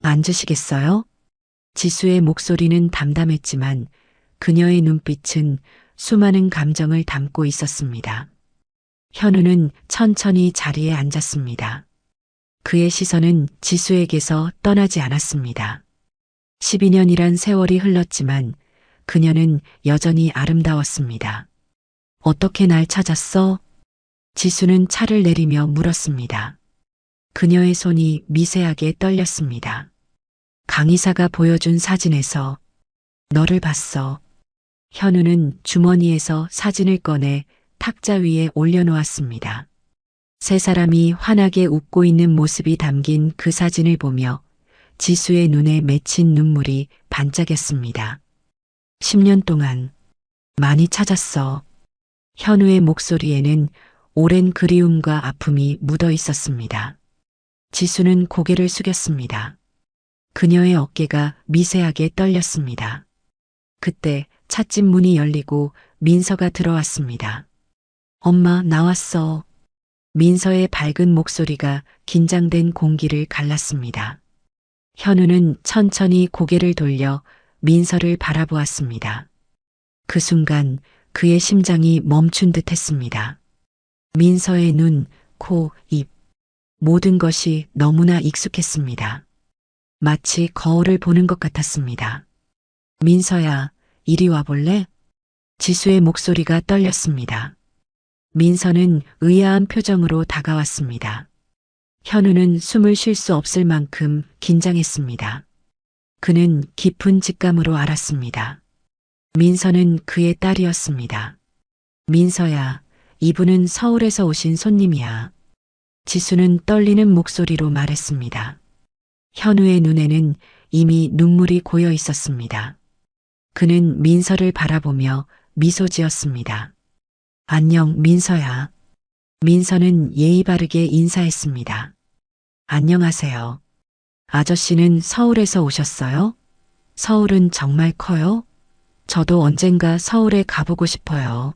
S1: 앉으시겠어요? 지수의 목소리는 담담했지만 그녀의 눈빛은 수많은 감정을 담고 있었습니다. 현우는 천천히 자리에 앉았습니다. 그의 시선은 지수에게서 떠나지 않았습니다. 12년이란 세월이 흘렀지만 그녀는 여전히 아름다웠습니다. 어떻게 날 찾았어? 지수는 차를 내리며 물었습니다. 그녀의 손이 미세하게 떨렸습니다. 강의사가 보여준 사진에서 너를 봤어. 현우는 주머니에서 사진을 꺼내 탁자 위에 올려놓았습니다. 세 사람이 환하게 웃고 있는 모습이 담긴 그 사진을 보며 지수의 눈에 맺힌 눈물이 반짝였습니다. 10년 동안 많이 찾았어. 현우의 목소리에는 오랜 그리움과 아픔이 묻어 있었습니다. 지수는 고개를 숙였습니다. 그녀의 어깨가 미세하게 떨렸습니다. 그때 찻집 문이 열리고 민서가 들어왔습니다. 엄마, 나왔어. 민서의 밝은 목소리가 긴장된 공기를 갈랐습니다. 현우는 천천히 고개를 돌려 민서를 바라보았습니다. 그 순간 그의 심장이 멈춘 듯 했습니다. 민서의 눈, 코, 입, 모든 것이 너무나 익숙했습니다. 마치 거울을 보는 것 같았습니다. 민서야, 이리 와볼래? 지수의 목소리가 떨렸습니다. 민서는 의아한 표정으로 다가왔습니다. 현우는 숨을 쉴 수 없을 만큼 긴장했습니다. 그는 깊은 직감으로 알았습니다. 민서는 그의 딸이었습니다. 민서야, 이분은 서울에서 오신 손님이야. 지수는 떨리는 목소리로 말했습니다. 현우의 눈에는 이미 눈물이 고여 있었습니다. 그는 민서를 바라보며 미소 지었습니다. 안녕, 민서야. 민서는 예의 바르게 인사했습니다. 안녕하세요. 아저씨는 서울에서 오셨어요? 서울은 정말 커요? 저도 언젠가 서울에 가보고 싶어요.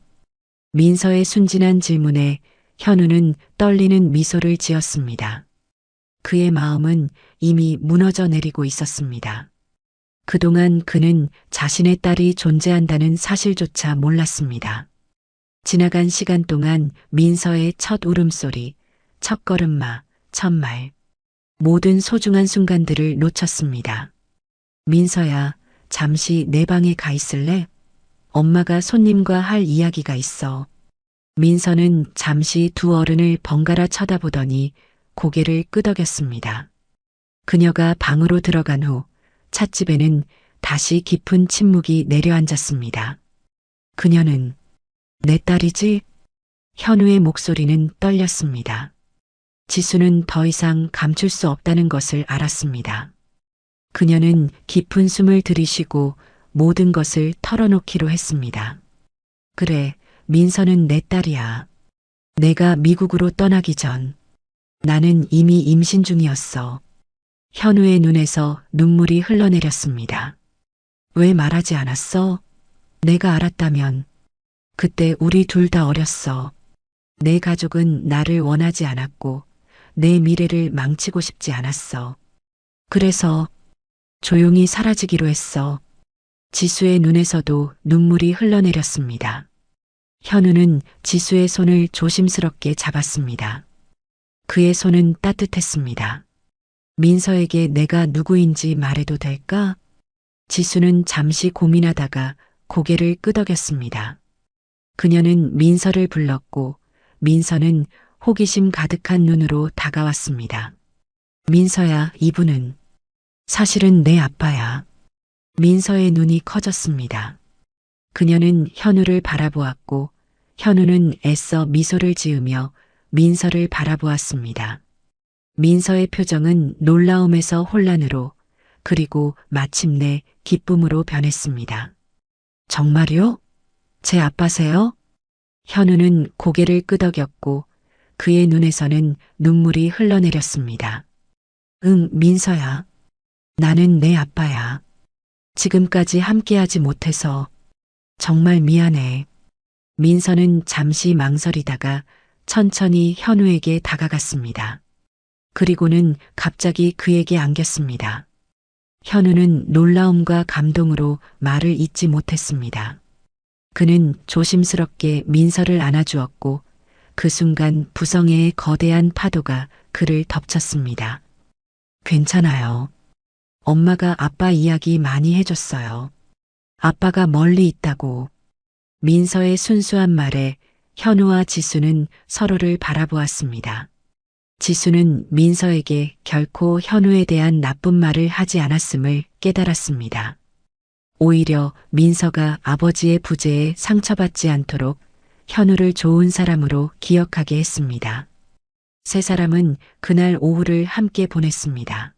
S1: 민서의 순진한 질문에 현우는 떨리는 미소를 지었습니다. 그의 마음은 이미 무너져 내리고 있었습니다. 그동안 그는 자신의 딸이 존재한다는 사실조차 몰랐습니다. 지나간 시간 동안 민서의 첫 울음소리, 첫 걸음마, 첫 말, 모든 소중한 순간들을 놓쳤습니다. 민서야, 잠시 내 방에 가 있을래? 엄마가 손님과 할 이야기가 있어. 민서는 잠시 두 어른을 번갈아 쳐다보더니 고개를 끄덕였습니다. 그녀가 방으로 들어간 후 찻집에는 다시 깊은 침묵이 내려앉았습니다. 그녀는 내 딸이지? 현우의 목소리는 떨렸습니다. 지수는 더 이상 감출 수 없다는 것을 알았습니다. 그녀는 깊은 숨을 들이쉬고 모든 것을 털어놓기로 했습니다. 그래, 민서는 내 딸이야. 내가 미국으로 떠나기 전 나는 이미 임신 중이었어. 현우의 눈에서 눈물이 흘러내렸습니다. 왜 말하지 않았어? 내가 알았다면. 그때 우리 둘 다 어렸어. 내 가족은 나를 원하지 않았고 내 미래를 망치고 싶지 않았어. 그래서 조용히 사라지기로 했어. 지수의 눈에서도 눈물이 흘러내렸습니다. 현우는 지수의 손을 조심스럽게 잡았습니다. 그의 손은 따뜻했습니다. 민서에게 내가 누구인지 말해도 될까? 지수는 잠시 고민하다가 고개를 끄덕였습니다. 그녀는 민서를 불렀고 민서는 호기심 가득한 눈으로 다가왔습니다. 민서야, 이분은 사실은 내 아빠야. 민서의 눈이 커졌습니다. 그녀는 현우를 바라보았고 현우는 애써 미소를 지으며 민서를 바라보았습니다. 민서의 표정은 놀라움에서 혼란으로 그리고 마침내 기쁨으로 변했습니다. 정말요? 제 아빠세요? 현우는 고개를 끄덕였고 그의 눈에서는 눈물이 흘러내렸습니다. 응, 민서야. 나는 내 아빠야. 지금까지 함께하지 못해서 정말 미안해. 민서는 잠시 망설이다가 천천히 현우에게 다가갔습니다. 그리고는 갑자기 그에게 안겼습니다. 현우는 놀라움과 감동으로 말을 잇지 못했습니다. 그는 조심스럽게 민서를 안아주었고 그 순간 부성애의 거대한 파도가 그를 덮쳤습니다. 괜찮아요. 엄마가 아빠 이야기 많이 해줬어요. 아빠가 멀리 있다고. 민서의 순수한 말에 현우와 지수는 서로를 바라보았습니다. 지수는 민서에게 결코 현우에 대한 나쁜 말을 하지 않았음을 깨달았습니다. 오히려 민서가 아버지의 부재에 상처받지 않도록 현우를 좋은 사람으로 기억하게 했습니다. 세 사람은 그날 오후를 함께 보냈습니다.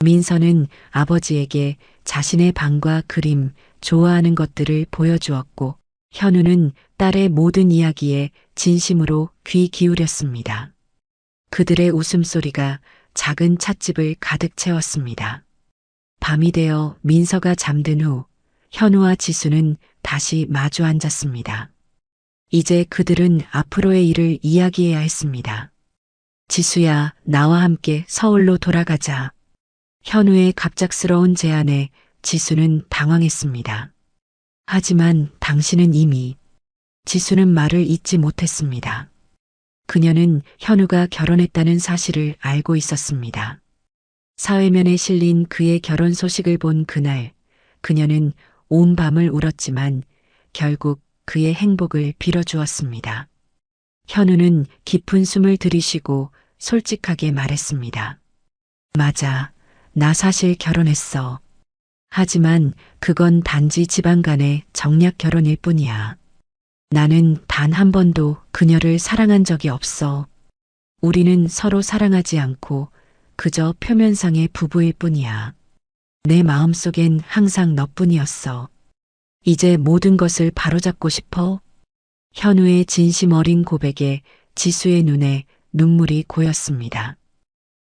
S1: 민서는 아버지에게 자신의 방과 그림, 좋아하는 것들을 보여주었고 현우는 딸의 모든 이야기에 진심으로 귀 기울였습니다. 그들의 웃음소리가 작은 찻집을 가득 채웠습니다. 밤이 되어 민서가 잠든 후 현우와 지수는 다시 마주 앉았습니다. 이제 그들은 앞으로의 일을 이야기해야 했습니다. 지수야, 나와 함께 서울로 돌아가자. 현우의 갑작스러운 제안에 지수는 당황했습니다. 하지만 당신은 이미. 지수는 말을 잇지 못했습니다. 그녀는 현우가 결혼했다는 사실을 알고 있었습니다. 사회면에 실린 그의 결혼 소식을 본 그날, 그녀는 온 밤을 울었지만 결국 그의 행복을 빌어주었습니다. 현우는 깊은 숨을 들이쉬고 솔직하게 말했습니다. 맞아, 나 사실 결혼했어. 하지만 그건 단지 집안 간의 정략 결혼일 뿐이야. 나는 단 한 번도 그녀를 사랑한 적이 없어. 우리는 서로 사랑하지 않고 그저 표면상의 부부일 뿐이야. 내 마음속엔 항상 너뿐이었어. 이제 모든 것을 바로잡고 싶어? 현우의 진심 어린 고백에 지수의 눈에 눈물이 고였습니다.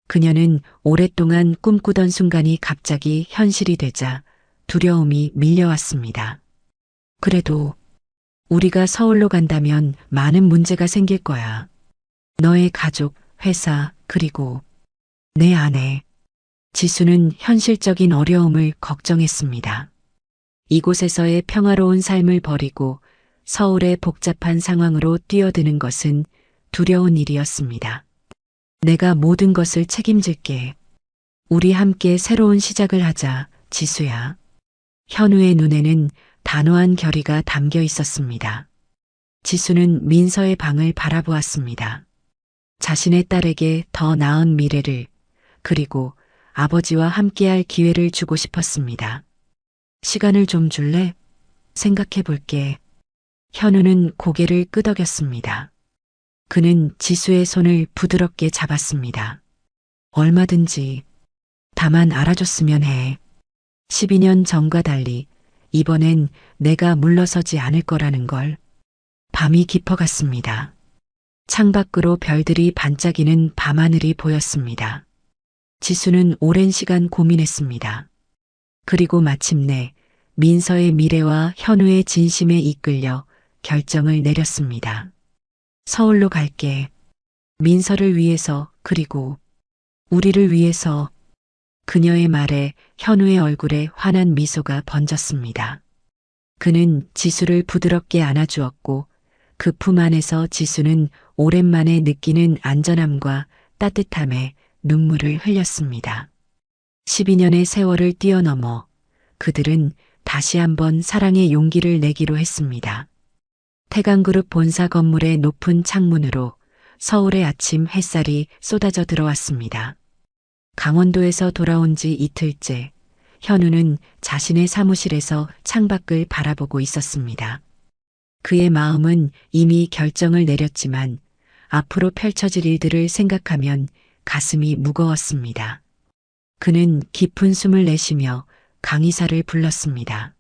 S1: 그녀는 오랫동안 꿈꾸던 순간이 갑자기 현실이 되자 두려움이 밀려왔습니다. 그래도 우리가 서울로 간다면 많은 문제가 생길 거야. 너의 가족, 회사, 그리고 내 아내. 지수는 현실적인 어려움을 걱정했습니다. 이곳에서의 평화로운 삶을 버리고 서울의 복잡한 상황으로 뛰어드는 것은 두려운 일이었습니다. 내가 모든 것을 책임질게. 우리 함께 새로운 시작을 하자, 지수야. 현우의 눈에는 단호한 결의가 담겨 있었습니다. 지수는 민서의 방을 바라보았습니다. 자신의 딸에게 더 나은 미래를, 그리고 아버지와 함께할 기회를 주고 싶었습니다. 시간을 좀 줄래? 생각해 볼게. 현우는 고개를 끄덕였습니다. 그는 지수의 손을 부드럽게 잡았습니다. 얼마든지. 다만 알아줬으면 해. 12년 전과 달리 이번엔 내가 물러서지 않을 거라는 걸. 밤이 깊어갔습니다. 창밖으로 별들이 반짝이는 밤하늘이 보였습니다. 지수는 오랜 시간 고민했습니다. 그리고 마침내 민서의 미래와 현우의 진심에 이끌려 결정을 내렸습니다. 서울로 갈게. 민서를 위해서, 그리고 우리를 위해서. 그녀의 말에 현우의 얼굴에 환한 미소가 번졌습니다. 그는 지수를 부드럽게 안아주었고 그 품 안에서 지수는 오랜만에 느끼는 안전함과 따뜻함에 눈물을 흘렸습니다. 12년의 세월을 뛰어넘어 그들은 다시 한번 사랑의 용기를 내기로 했습니다. 태강그룹 본사 건물의 높은 창문으로 서울의 아침 햇살이 쏟아져 들어왔습니다. 강원도에서 돌아온 지 이틀째, 현우는 자신의 사무실에서 창밖을 바라보고 있었습니다. 그의 마음은 이미 결정을 내렸지만 앞으로 펼쳐질 일들을 생각하면 가슴이 무거웠습니다. 그는 깊은 숨을 내쉬며 강의사를 불렀습니다.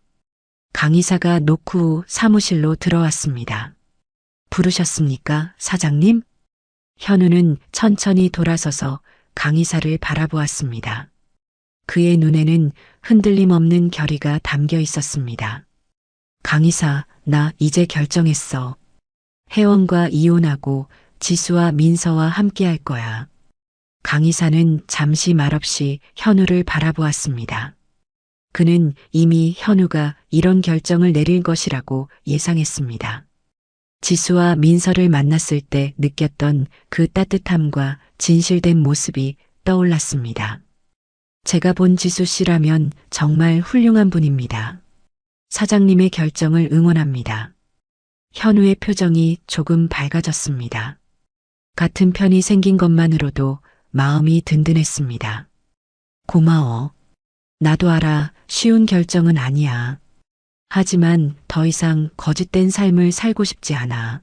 S1: 강의사가 노크 후 사무실로 들어왔습니다. 부르셨습니까, 사장님? 현우는 천천히 돌아서서 강의사를 바라보았습니다. 그의 눈에는 흔들림 없는 결의가 담겨 있었습니다. 강의사, 나 이제 결정했어. 혜원과 이혼하고 지수와 민서와 함께 할 거야. 강의사는 잠시 말없이 현우를 바라보았습니다. 그는 이미 현우가 이런 결정을 내릴 것이라고 예상했습니다. 지수와 민서를 만났을 때 느꼈던 그 따뜻함과 진실된 모습이 떠올랐습니다. 제가 본 지수 씨라면 정말 훌륭한 분입니다. 사장님의 결정을 응원합니다. 현우의 표정이 조금 밝아졌습니다. 같은 편이 생긴 것만으로도 마음이 든든했습니다. 고마워. 나도 알아. 쉬운 결정은 아니야. 하지만 더 이상 거짓된 삶을 살고 싶지 않아.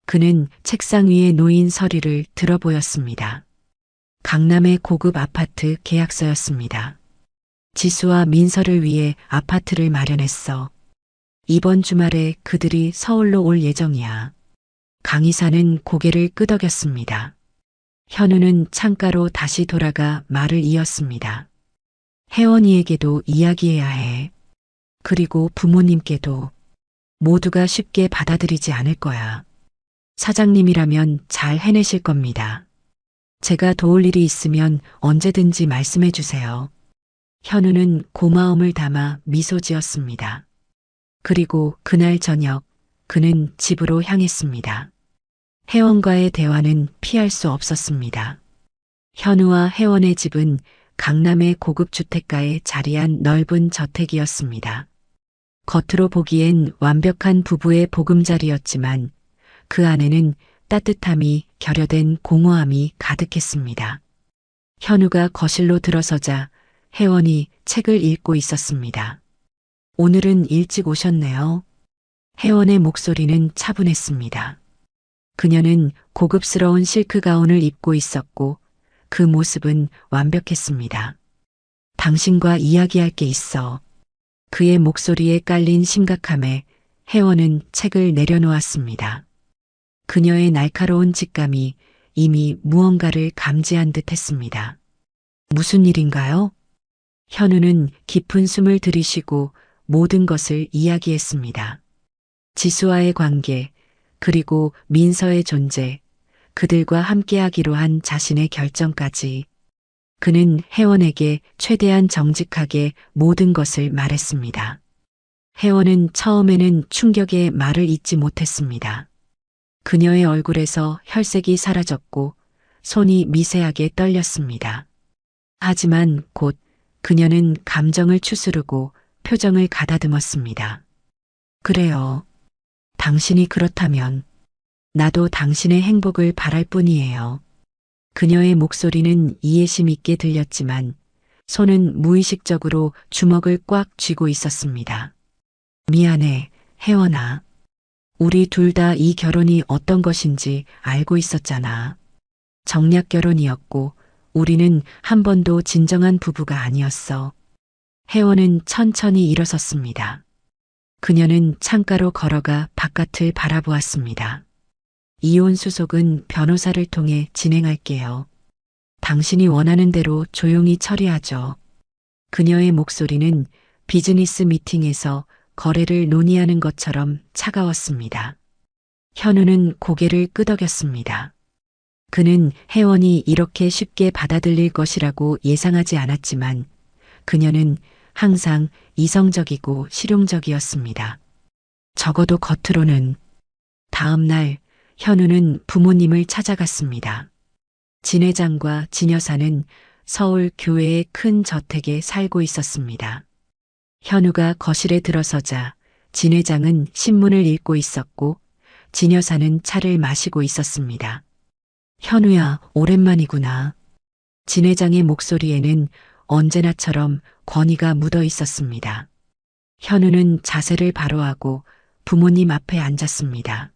S1: 그는 책상 위에 놓인 서류를 들어보였습니다. 강남의 고급 아파트 계약서였습니다. 지수와 민서를 위해 아파트를 마련했어. 이번 주말에 그들이 서울로 올 예정이야. 강의사는 고개를 끄덕였습니다. 현우는 창가로 다시 돌아가 말을 이었습니다. 혜원이에게도 이야기해야 해. 그리고 부모님께도. 모두가 쉽게 받아들이지 않을 거야. 사장님이라면 잘 해내실 겁니다. 제가 도울 일이 있으면 언제든지 말씀해 주세요. 현우는 고마움을 담아 미소 지었습니다. 그리고 그날 저녁 그는 집으로 향했습니다. 혜원과의 대화는 피할 수 없었습니다. 현우와 혜원의 집은 강남의 고급 주택가에 자리한 넓은 저택이었습니다. 겉으로 보기엔 완벽한 부부의 보금자리였지만 그 안에는 따뜻함이 결여된 공허함이 가득했습니다. 현우가 거실로 들어서자 혜원이 책을 읽고 있었습니다. 오늘은 일찍 오셨네요. 혜원의 목소리는 차분했습니다. 그녀는 고급스러운 실크 가운을 입고 있었고 그 모습은 완벽했습니다. 당신과 이야기할 게 있어. 그의 목소리에 깔린 심각함에 혜원은 책을 내려놓았습니다. 그녀의 날카로운 직감이 이미 무언가를 감지한 듯 했습니다. 무슨 일인가요? 현우는 깊은 숨을 들이쉬고 모든 것을 이야기했습니다. 지수와의 관계, 그리고 민서의 존재, 그들과 함께하기로 한 자신의 결정까지. 그는 혜원에게 최대한 정직하게 모든 것을 말했습니다. 혜원은 처음에는 충격에 말을 잇지 못했습니다. 그녀의 얼굴에서 혈색이 사라졌고 손이 미세하게 떨렸습니다. 하지만 곧 그녀는 감정을 추스르고 표정을 가다듬었습니다. 그래요. 당신이 그렇다면 나도 당신의 행복을 바랄 뿐이에요. 그녀의 목소리는 이해심 있게 들렸지만 손은 무의식적으로 주먹을 꽉 쥐고 있었습니다. 미안해, 혜원아. 우리 둘 다 이 결혼이 어떤 것인지 알고 있었잖아. 정략 결혼이었고 우리는 한 번도 진정한 부부가 아니었어. 혜원은 천천히 일어섰습니다. 그녀는 창가로 걸어가 바깥을 바라보았습니다. 이혼 수속은 변호사를 통해 진행할게요. 당신이 원하는 대로 조용히 처리하죠. 그녀의 목소리는 비즈니스 미팅에서 거래를 논의하는 것처럼 차가웠습니다. 현우는 고개를 끄덕였습니다. 그는 혜원이 이렇게 쉽게 받아들일 것이라고 예상하지 않았지만 그녀는 항상 이성적이고 실용적이었습니다. 적어도 겉으로는. 다음 날 현우는 부모님을 찾아갔습니다. 진 회장과 진 여사는 서울 교회의 큰 저택에 살고 있었습니다. 현우가 거실에 들어서자 진 회장은 신문을 읽고 있었고 진 여사는 차를 마시고 있었습니다. 현우야, 오랜만이구나. 진 회장의 목소리에는 언제나처럼 권위가 묻어 있었습니다. 현우는 자세를 바로 하고 부모님 앞에 앉았습니다.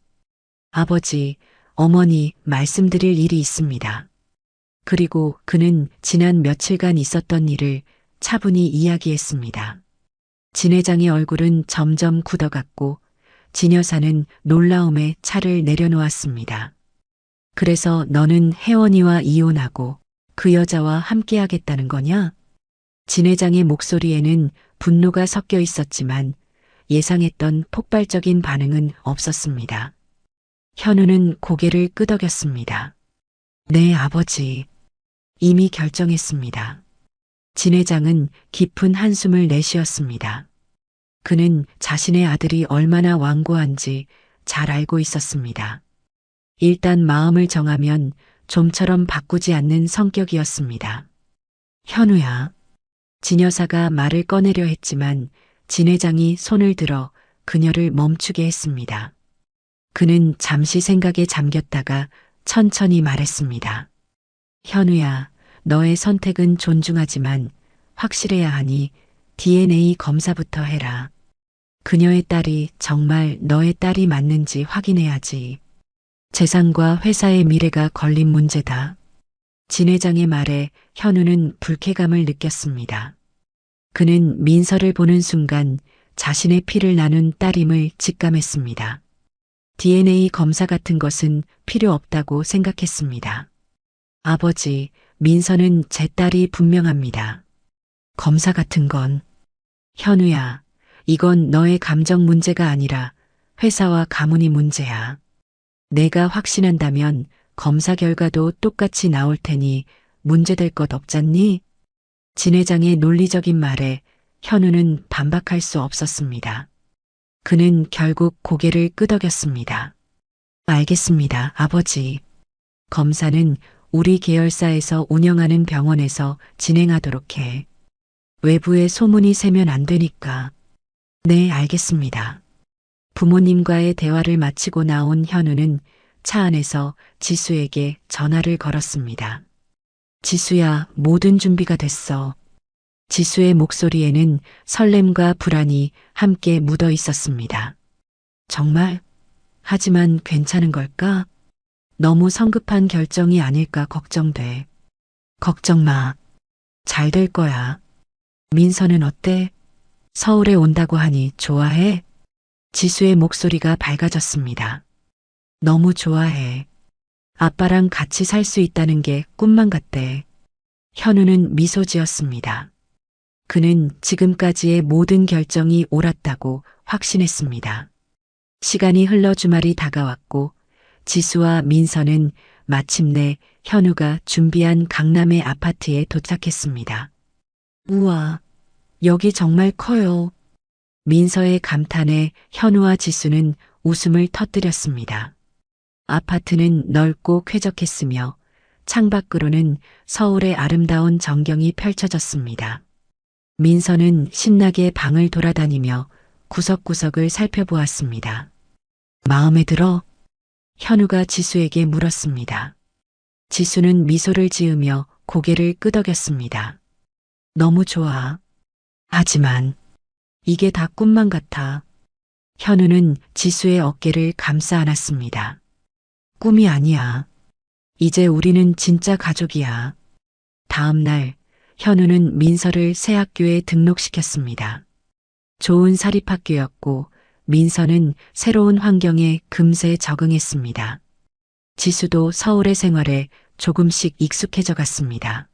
S1: 아버지, 어머니, 말씀드릴 일이 있습니다. 그리고 그는 지난 며칠간 있었던 일을 차분히 이야기했습니다. 진 회장의 얼굴은 점점 굳어갔고 진 여사는 놀라움에 차를 내려놓았습니다. 그래서 너는 혜원이와 이혼하고 그 여자와 함께하겠다는 거냐? 진 회장의 목소리에는 분노가 섞여 있었지만 예상했던 폭발적인 반응은 없었습니다. 현우는 고개를 끄덕였습니다. 네, 아버지. 이미 결정했습니다. 진 회장은 깊은 한숨을 내쉬었습니다. 그는 자신의 아들이 얼마나 완고한지 잘 알고 있었습니다. 일단 마음을 정하면 좀처럼 바꾸지 않는 성격이었습니다. 현우야. 진 여사가 말을 꺼내려 했지만 진 회장이 손을 들어 그녀를 멈추게 했습니다. 그는 잠시 생각에 잠겼다가 천천히 말했습니다. 현우야, 너의 선택은 존중하지만 확실해야 하니 DNA 검사부터 해라. 그녀의 딸이 정말 너의 딸이 맞는지 확인해야지. 재산과 회사의 미래가 걸린 문제다. 진 회장의 말에 현우는 불쾌감을 느꼈습니다. 그는 민서를 보는 순간 자신의 피를 나눈 딸임을 직감했습니다. DNA 검사 같은 것은 필요 없다고 생각했습니다. 아버지, 민서는 제 딸이 분명합니다. 검사 같은 건. 현우야, 이건 너의 감정 문제가 아니라 회사와 가문이 문제야. 내가 확신한다면 검사 결과도 똑같이 나올 테니 문제될 것 없잖니? 진 회장의 논리적인 말에 현우는 반박할 수 없었습니다. 그는 결국 고개를 끄덕였습니다. 알겠습니다, 아버지. 검사는 우리 계열사에서 운영하는 병원에서 진행하도록 해. 외부에 소문이 새면 안 되니까. 네, 알겠습니다. 부모님과의 대화를 마치고 나온 현우는 차 안에서 지수에게 전화를 걸었습니다. 지수야, 모든 준비가 됐어. 지수의 목소리에는 설렘과 불안이 함께 묻어 있었습니다. 정말? 하지만 괜찮은 걸까? 너무 성급한 결정이 아닐까 걱정돼. 걱정 마. 잘 될 거야. 민서는 어때? 서울에 온다고 하니 좋아해? 지수의 목소리가 밝아졌습니다. 너무 좋아해. 아빠랑 같이 살 수 있다는 게 꿈만 같대. 현우는 미소 지었습니다. 그는 지금까지의 모든 결정이 옳았다고 확신했습니다. 시간이 흘러 주말이 다가왔고 지수와 민서는 마침내 현우가 준비한 강남의 아파트에 도착했습니다. 우와, 여기 정말 커요. 민서의 감탄에 현우와 지수는 웃음을 터뜨렸습니다. 아파트는 넓고 쾌적했으며 창밖으로는 서울의 아름다운 전경이 펼쳐졌습니다. 민서는 신나게 방을 돌아다니며 구석구석을 살펴보았습니다. 마음에 들어? 현우가 지수에게 물었습니다. 지수는 미소를 지으며 고개를 끄덕였습니다. 너무 좋아. 하지만 이게 다 꿈만 같아. 현우는 지수의 어깨를 감싸 안았습니다. 꿈이 아니야. 이제 우리는 진짜 가족이야. 다음 날 현우는 민서를 새 학교에 등록시켰습니다. 좋은 사립학교였고 민서는 새로운 환경에 금세 적응했습니다. 지수도 서울의 생활에 조금씩 익숙해져 갔습니다.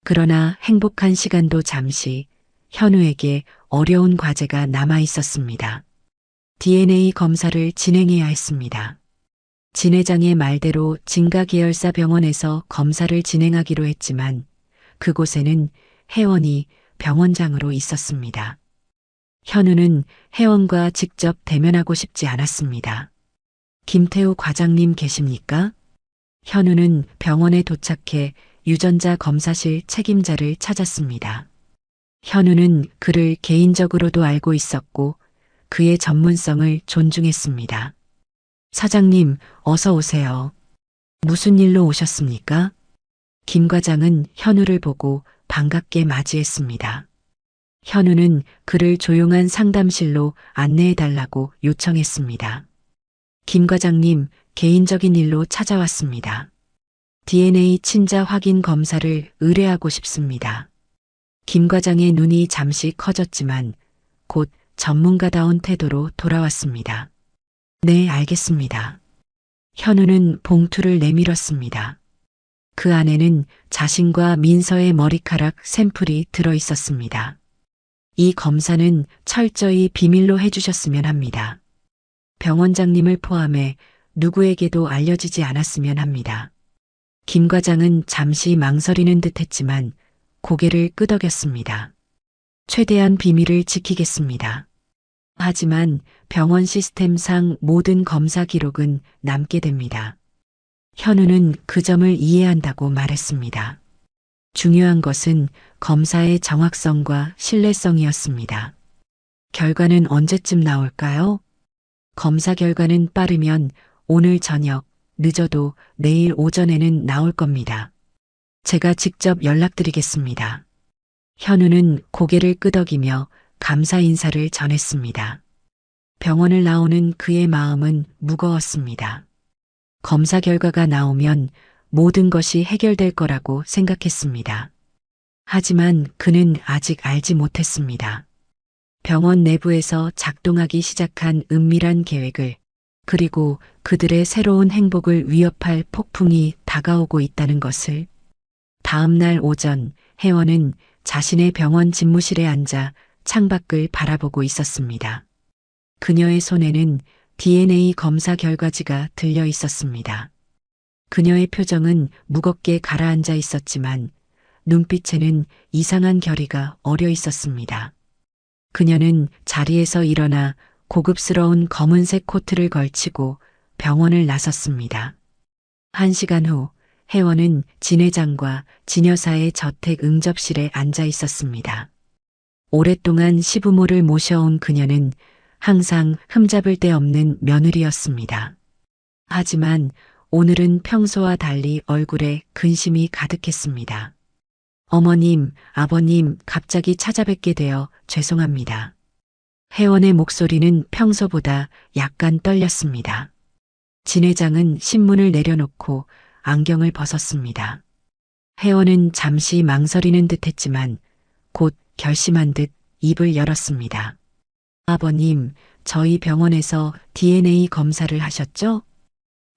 S1: 그러나 행복한 시간도 잠시 현우에게 어려운 과제가 남아 있었습니다. DNA 검사를 진행해야 했습니다. 진 회장의 말대로 진가 계열사 병원에서 검사를 진행하기로 했지만 그곳에는 혜원이 병원장으로 있었습니다. 현우는 혜원과 직접 대면하고 싶지 않았습니다. 김태우 과장님 계십니까? 현우는 병원에 도착해 유전자 검사실 책임자를 찾았습니다. 현우는 그를 개인적으로도 알고 있었고 그의 전문성을 존중했습니다. 사장님, 어서 오세요. 무슨 일로 오셨습니까? 김 과장은 현우를 보고 반갑게 맞이했습니다. 현우는 그를 조용한 상담실로 안내해달라고 요청했습니다. 김 과장님, 개인적인 일로 찾아왔습니다. DNA 친자 확인 검사를 의뢰하고 싶습니다. 김 과장의 눈이 잠시 커졌지만 곧 전문가다운 태도로 돌아왔습니다. 네, 알겠습니다. 현우는 봉투를 내밀었습니다. 그 안에는 자신과 민서의 머리카락 샘플이 들어 있었습니다. 이 검사는 철저히 비밀로 해주셨으면 합니다. 병원장님을 포함해 누구에게도 알려지지 않았으면 합니다. 김 과장은 잠시 망설이는 듯 했지만 고개를 끄덕였습니다. 최대한 비밀을 지키겠습니다. 하지만 병원 시스템상 모든 검사 기록은 남게 됩니다. 현우는 그 점을 이해한다고 말했습니다. 중요한 것은 검사의 정확성과 신뢰성이었습니다. 결과는 언제쯤 나올까요? 검사 결과는 빠르면 오늘 저녁, 늦어도 내일 오전에는 나올 겁니다. 제가 직접 연락드리겠습니다. 현우는 고개를 끄덕이며 감사 인사를 전했습니다. 병원을 나오는 그의 마음은 무거웠습니다. 검사 결과가 나오면 모든 것이 해결될 거라고 생각했습니다. 하지만 그는 아직 알지 못했습니다. 병원 내부에서 작동하기 시작한 은밀한 계획을, 그리고 그들의 새로운 행복을 위협할 폭풍이 다가오고 있다는 것을. 다음 날 오전, 혜원은 자신의 병원 집무실에 앉아 창밖을 바라보고 있었습니다. 그녀의 손에는 DNA 검사 결과지가 들려 있었습니다. 그녀의 표정은 무겁게 가라앉아 있었지만 눈빛에는 이상한 결의가 어려 있었습니다. 그녀는 자리에서 일어나 고급스러운 검은색 코트를 걸치고 병원을 나섰습니다. 1시간 후 혜원은 진 회장과 진 여사의 저택 응접실에 앉아 있었습니다. 오랫동안 시부모를 모셔온 그녀는 항상 흠잡을 데 없는 며느리였습니다. 하지만 오늘은 평소와 달리 얼굴에 근심이 가득했습니다. 어머님, 아버님, 갑자기 찾아뵙게 되어 죄송합니다. 혜원의 목소리는 평소보다 약간 떨렸습니다. 진 회장은 신문을 내려놓고 안경을 벗었습니다. 혜원은 잠시 망설이는 듯 했지만 곧 결심한 듯 입을 열었습니다. 아버님, 저희 병원에서 DNA 검사를 하셨죠?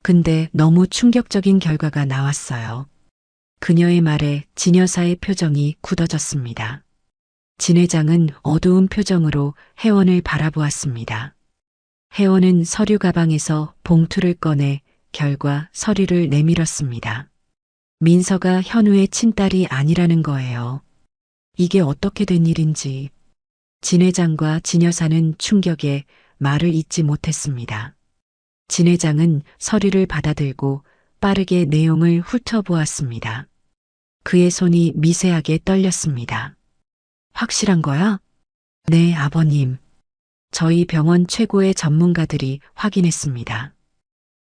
S1: 근데 너무 충격적인 결과가 나왔어요. 그녀의 말에 진 여사의 표정이 굳어졌습니다. 진 회장은 어두운 표정으로 혜원을 바라보았습니다. 혜원은 서류 가방에서 봉투를 꺼내 결과 서류를 내밀었습니다. 민서가 현우의 친딸이 아니라는 거예요. 이게 어떻게 된 일인지. 진 회장과 진 여사는 충격에 말을 잇지 못했습니다. 진 회장은 서류를 받아들고 빠르게 내용을 훑어보았습니다. 그의 손이 미세하게 떨렸습니다. 확실한 거야? 네, 아버님. 저희 병원 최고의 전문가들이 확인했습니다.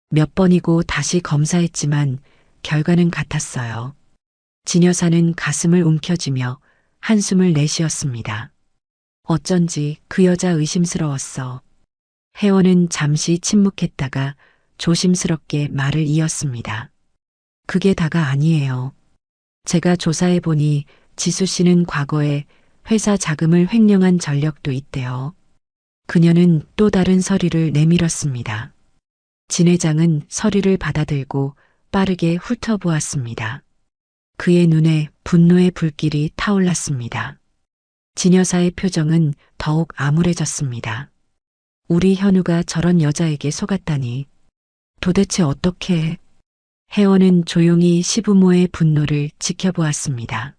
S1: 몇 번이고 다시 검사했지만 결과는 같았어요. 진 여사는 가슴을 움켜쥐며 한숨을 내쉬었습니다. 어쩐지 그 여자 의심스러웠어. 혜원은 잠시 침묵했다가 조심스럽게 말을 이었습니다. 그게 다가 아니에요. 제가 조사해보니 지수 씨는 과거에 회사 자금을 횡령한 전력도 있대요. 그녀는 또 다른 서류를 내밀었습니다. 진 회장은 서류를 받아들고 빠르게 훑어보았습니다. 그의 눈에 분노의 불길이 타올랐습니다. 진 여사의 표정은 더욱 암울해졌습니다. 우리 현우가 저런 여자에게 속았다니. 도대체 어떻게. 혜원은 조용히 시부모의 분노를 지켜보았습니다.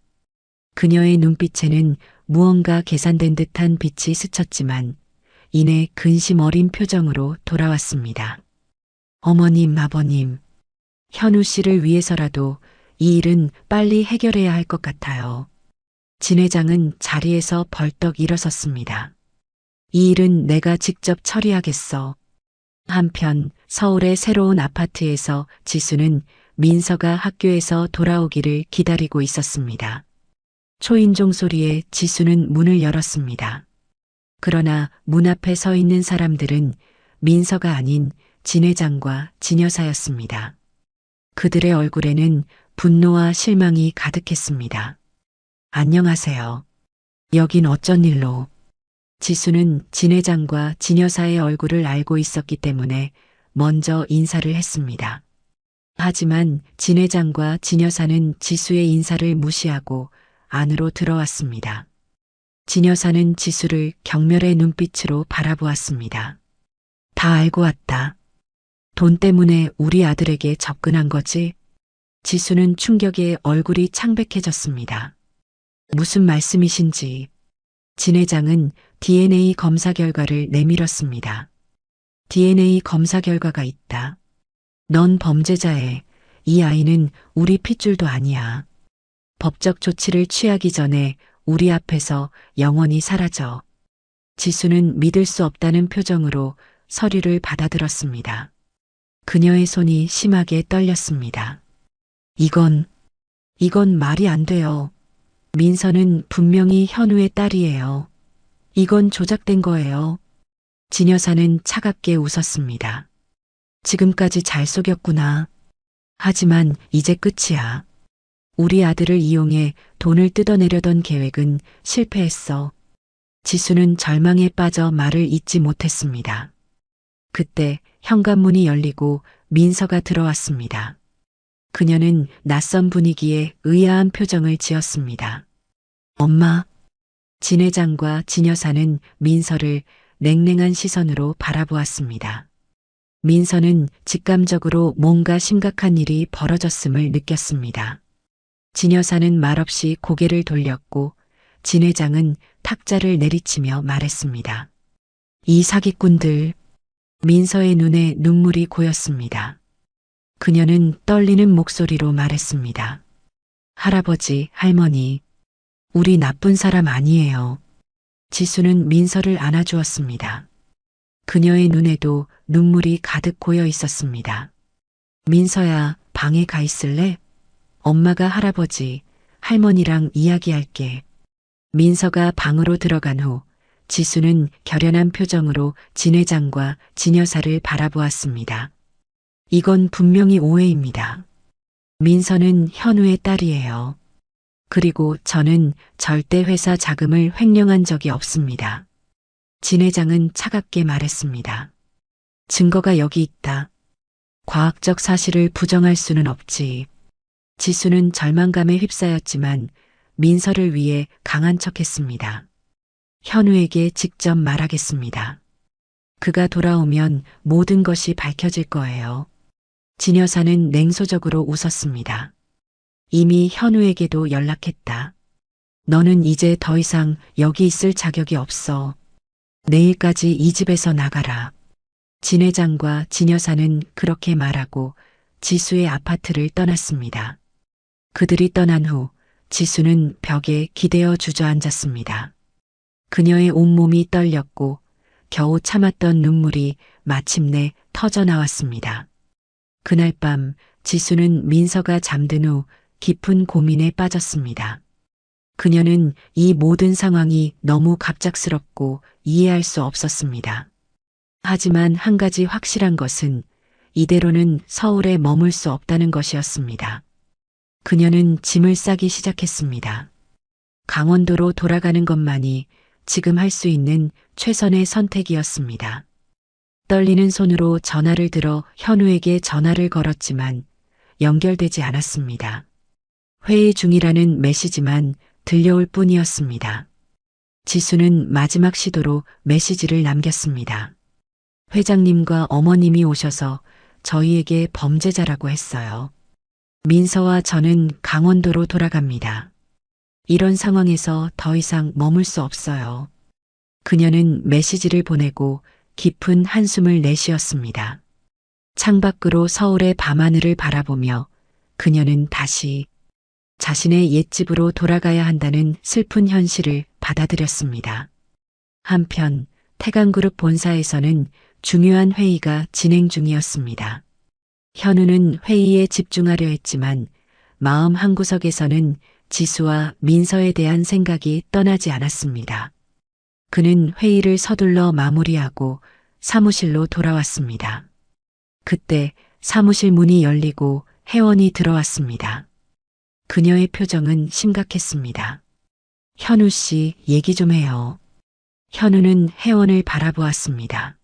S1: 그녀의 눈빛에는 무언가 계산된 듯한 빛이 스쳤지만 이내 근심 어린 표정으로 돌아왔습니다. 어머님, 아버님, 현우 씨를 위해서라도 이 일은 빨리 해결해야 할 것 같아요. 진 회장은 자리에서 벌떡 일어섰습니다. 이 일은 내가 직접 처리하겠어. 한편 서울의 새로운 아파트에서 지수는 민서가 학교에서 돌아오기를 기다리고 있었습니다. 초인종 소리에 지수는 문을 열었습니다. 그러나 문 앞에 서 있는 사람들은 민서가 아닌 진 회장과 진 여사였습니다. 그들의 얼굴에는 분노와 실망이 가득했습니다. 안녕하세요. 여긴 어쩐 일로. 지수는 진 회장과 진 여사의 얼굴을 알고 있었기 때문에 먼저 인사를 했습니다. 하지만 진 회장과 진 여사는 지수의 인사를 무시하고 안으로 들어왔습니다. 진 여사는 지수를 경멸의 눈빛으로 바라보았습니다. 다 알고 왔다. 돈 때문에 우리 아들에게 접근한 거지? 지수는 충격에 얼굴이 창백해졌습니다. 무슨 말씀이신지. 진 회장은 DNA 검사 결과를 내밀었습니다. DNA 검사 결과가 있다. 넌 범죄자애. 이 아이는 우리 핏줄도 아니야. 법적 조치를 취하기 전에 우리 앞에서 영원히 사라져. 지수는 믿을 수 없다는 표정으로 서류를 받아들었습니다. 그녀의 손이 심하게 떨렸습니다. 이건 말이 안 돼요. 민서는 분명히 현우의 딸이에요. 이건 조작된 거예요. 진 여사는 차갑게 웃었습니다. 지금까지 잘 속였구나. 하지만 이제 끝이야. 우리 아들을 이용해 돈을 뜯어내려던 계획은 실패했어. 지수는 절망에 빠져 말을 잇지 못했습니다. 그때 현관문이 열리고 민서가 들어왔습니다. 그녀는 낯선 분위기에 의아한 표정을 지었습니다. 엄마. 진 회장과 진 여사는 민서를 냉랭한 시선으로 바라보았습니다. 민서는 직감적으로 뭔가 심각한 일이 벌어졌음을 느꼈습니다. 진 여사는 말없이 고개를 돌렸고 진 회장은 탁자를 내리치며 말했습니다. 이 사기꾼들. 민서의 눈에 눈물이 고였습니다. 그녀는 떨리는 목소리로 말했습니다. 할아버지, 할머니, 우리 나쁜 사람 아니에요. 지수는 민서를 안아주었습니다. 그녀의 눈에도 눈물이 가득 고여 있었습니다. 민서야, 방에 가 있을래? 엄마가 할아버지, 할머니랑 이야기할게. 민서가 방으로 들어간 후 지수는 결연한 표정으로 진 회장과 진 여사를 바라보았습니다. 이건 분명히 오해입니다. 민서는 현우의 딸이에요. 그리고 저는 절대 회사 자금을 횡령한 적이 없습니다. 진 회장은 차갑게 말했습니다. 증거가 여기 있다. 과학적 사실을 부정할 수는 없지. 지수는 절망감에 휩싸였지만 민서를 위해 강한 척했습니다. 현우에게 직접 말하겠습니다. 그가 돌아오면 모든 것이 밝혀질 거예요. 진 여사는 냉소적으로 웃었습니다. 이미 현우에게도 연락했다. 너는 이제 더 이상 여기 있을 자격이 없어. 내일까지 이 집에서 나가라. 진 회장과 진 여사는 그렇게 말하고 지수의 아파트를 떠났습니다. 그들이 떠난 후 지수는 벽에 기대어 주저앉았습니다. 그녀의 온몸이 떨렸고 겨우 참았던 눈물이 마침내 터져 나왔습니다. 그날 밤 지수는 민서가 잠든 후 깊은 고민에 빠졌습니다. 그녀는 이 모든 상황이 너무 갑작스럽고 이해할 수 없었습니다. 하지만 한 가지 확실한 것은 이대로는 서울에 머물 수 없다는 것이었습니다. 그녀는 짐을 싸기 시작했습니다. 강원도로 돌아가는 것만이 지금 할 수 있는 최선의 선택이었습니다. 떨리는 손으로 전화를 들어 현우에게 전화를 걸었지만 연결되지 않았습니다. 회의 중이라는 메시지만 들려올 뿐이었습니다. 지수는 마지막 시도로 메시지를 남겼습니다. 회장님과 어머님이 오셔서 저희에게 범죄자라고 했어요. 민서와 저는 강원도로 돌아갑니다. 이런 상황에서 더 이상 머물 수 없어요. 그녀는 메시지를 보내고 깊은 한숨을 내쉬었습니다. 창밖으로 서울의 밤하늘을 바라보며 그녀는 다시 자신의 옛집으로 돌아가야 한다는 슬픈 현실을 받아들였습니다. 한편 태강그룹 본사에서는 중요한 회의가 진행 중이었습니다. 현우는 회의에 집중하려 했지만 마음 한구석에서는 지수와 민서에 대한 생각이 떠나지 않았습니다. 그는 회의를 서둘러 마무리하고 사무실로 돌아왔습니다. 그때 사무실 문이 열리고 혜원이 들어왔습니다. 그녀의 표정은 심각했습니다. 현우 씨, 얘기 좀 해요. 현우는 혜원을 바라보았습니다.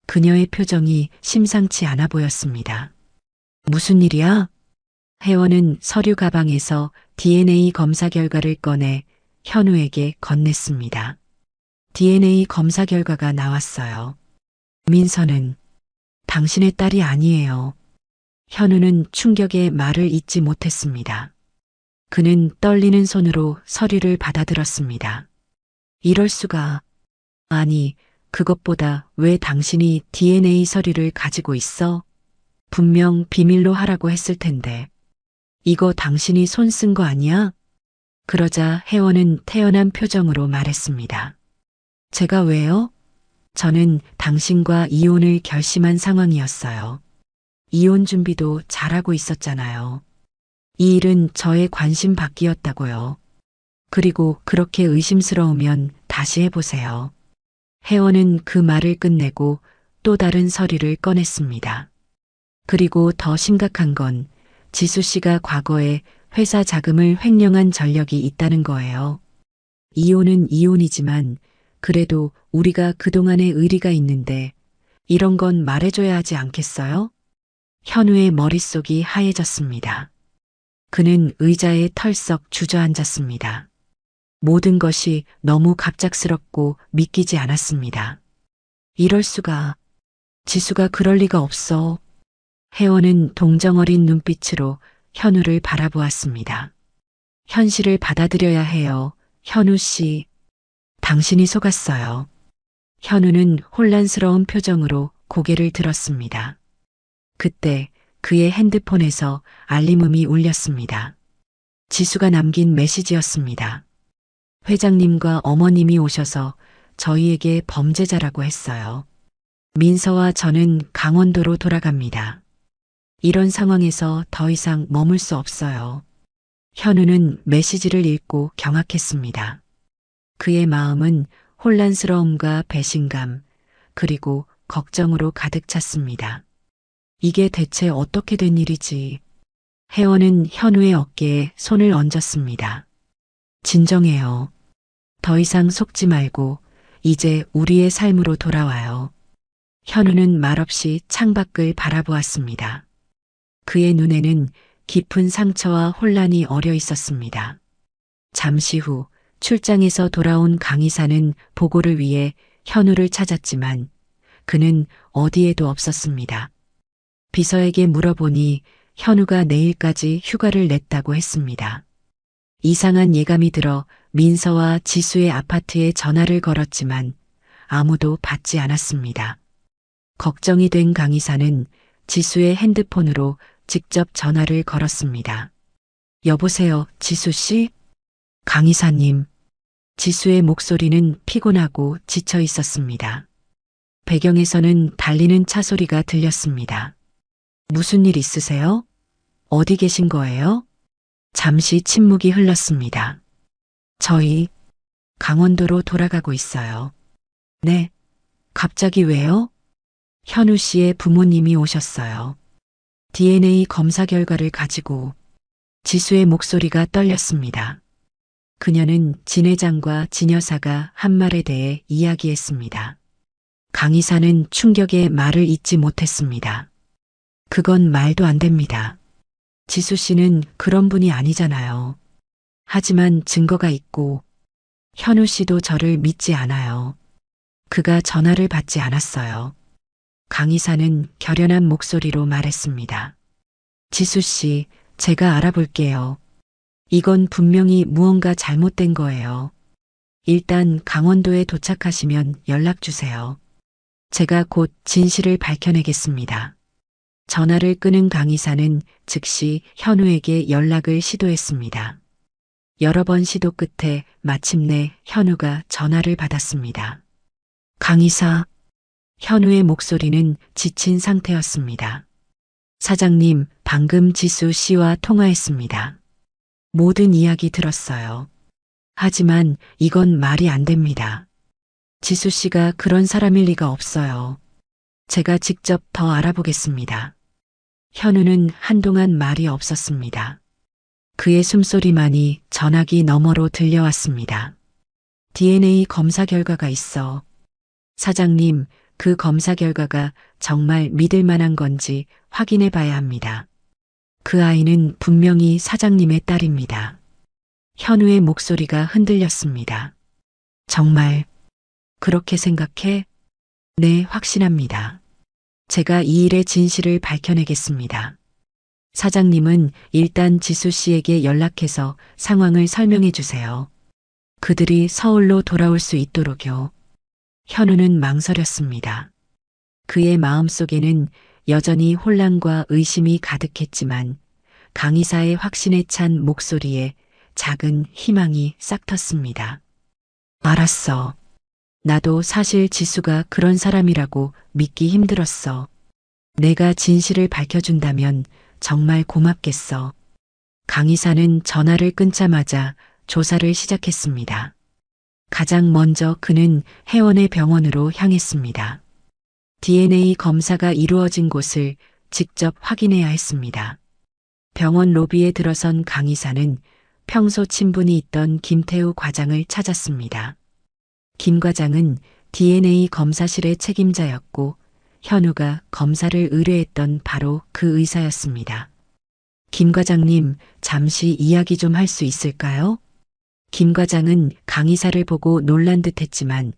S1: 그녀의 표정이 심상치 않아 보였습니다. 무슨 일이야? 혜원은 서류 가방에서 DNA 검사 결과를 꺼내 현우에게 건넸습니다. DNA 검사 결과가 나왔어요. 민서는 당신의 딸이 아니에요. 현우는 충격에 말을 잇지 못했습니다. 그는 떨리는 손으로 서류를 받아들었습니다. 이럴 수가. 아니, 그것보다 왜 당신이 DNA 서류를 가지고 있어? 분명 비밀로 하라고 했을 텐데. 이거 당신이 손 쓴 거 아니야? 그러자 혜원은 태연한 표정으로 말했습니다. 제가 왜요? 저는 당신과 이혼을 결심한 상황이었어요. 이혼 준비도 잘하고 있었잖아요. 이 일은 저의 관심 밖이었다고요. 그리고 그렇게 의심스러우면 다시 해보세요. 혜원은 그 말을 끝내고 또 다른 서류를 꺼냈습니다. 그리고 더 심각한 건 지수 씨가 과거에 회사 자금을 횡령한 전력이 있다는 거예요. 이혼은 이혼이지만 그래도 우리가 그동안의 의리가 있는데 이런 건 말해줘야 하지 않겠어요? 현우의 머릿속이 하얘졌습니다. 그는 의자에 털썩 주저앉았습니다. 모든 것이 너무 갑작스럽고 믿기지 않았습니다. 이럴 수가. 지수가 그럴 리가 없어. 혜원은 동정어린 눈빛으로 현우를 바라보았습니다. 현실을 받아들여야 해요. 현우 씨. 당신이 속았어요. 현우는 혼란스러운 표정으로 고개를 들었습니다. 그때 그의 핸드폰에서 알림음이 울렸습니다. 지수가 남긴 메시지였습니다. 회장님과 어머님이 오셔서 저희에게 범죄자라고 했어요. 민서와 저는 강원도로 돌아갑니다. 이런 상황에서 더 이상 머물 수 없어요. 현우는 메시지를 읽고 경악했습니다. 그의 마음은 혼란스러움과 배신감, 그리고 걱정으로 가득 찼습니다. 이게 대체 어떻게 된 일이지? 혜원은 현우의 어깨에 손을 얹었습니다. 진정해요. 더 이상 속지 말고 이제 우리의 삶으로 돌아와요. 현우는 말없이 창밖을 바라보았습니다. 그의 눈에는 깊은 상처와 혼란이 어려 있었습니다. 잠시 후 출장에서 돌아온 강의사는 보고를 위해 현우를 찾았지만 그는 어디에도 없었습니다. 비서에게 물어보니 현우가 내일까지 휴가를 냈다고 했습니다. 이상한 예감이 들어 민서와 지수의 아파트에 전화를 걸었지만 아무도 받지 않았습니다. 걱정이 된 강의사는 지수의 핸드폰으로 직접 전화를 걸었습니다. 여보세요, 지수 씨? 강의사님. 지수의 목소리는 피곤하고 지쳐 있었습니다. 배경에서는 달리는 차 소리가 들렸습니다. 무슨 일 있으세요? 어디 계신 거예요? 잠시 침묵이 흘렀습니다. 저희 강원도로 돌아가고 있어요. 네. 갑자기 왜요? 현우 씨의 부모님이 오셨어요. DNA 검사 결과를 가지고. 지수의 목소리가 떨렸습니다. 그녀는 진 회장과 진 여사가 한 말에 대해 이야기했습니다. 강 이사는 충격에 말을 잇지 못했습니다. 그건 말도 안 됩니다. 지수 씨는 그런 분이 아니잖아요. 하지만 증거가 있고 현우 씨도 저를 믿지 않아요. 그가 전화를 받지 않았어요. 강 이사는 결연한 목소리로 말했습니다. 지수 씨, 제가 알아볼게요. 이건 분명히 무언가 잘못된 거예요. 일단 강원도에 도착하시면 연락 주세요. 제가 곧 진실을 밝혀내겠습니다. 전화를 끊은 강 이사는 즉시 현우에게 연락을 시도했습니다. 여러 번 시도 끝에 마침내 현우가 전화를 받았습니다. 강 이사. 현우의 목소리는 지친 상태였습니다. 사장님, 방금 지수 씨와 통화했습니다. 모든 이야기 들었어요. 하지만 이건 말이 안 됩니다. 지수 씨가 그런 사람일 리가 없어요. 제가 직접 더 알아보겠습니다. 현우는 한동안 말이 없었습니다. 그의 숨소리만이 전화기 너머로 들려왔습니다. DNA 검사 결과가 있어. 사장님, 그 검사 결과가 정말 믿을 만한 건지 확인해 봐야 합니다. 그 아이는 분명히 사장님의 딸입니다. 현우의 목소리가 흔들렸습니다. 정말 그렇게 생각해? 네, 확신합니다. 제가 이 일의 진실을 밝혀내겠습니다. 사장님은 일단 지수 씨에게 연락해서 상황을 설명해 주세요. 그들이 서울로 돌아올 수 있도록요. 현우는 망설였습니다. 그의 마음속에는 여전히 혼란과 의심이 가득했지만 강의사의 확신에 찬 목소리에 작은 희망이 싹텄습니다. 알았어. 나도 사실 지수가 그런 사람이라고 믿기 힘들었어. 내가 진실을 밝혀준다면 정말 고맙겠어. 강의사는 전화를 끊자마자 조사를 시작했습니다. 가장 먼저 그는 혜원의 병원으로 향했습니다. DNA 검사가 이루어진 곳을 직접 확인해야 했습니다. 병원 로비에 들어선 강의사는 평소 친분이 있던 김태우 과장을 찾았습니다. 김 과장은 DNA 검사실의 책임자였고 현우가 검사를 의뢰했던 바로 그 의사였습니다. 김 과장님, 잠시 이야기 좀 할 수 있을까요? 김 과장은 강의사를 보고 놀란 듯 했지만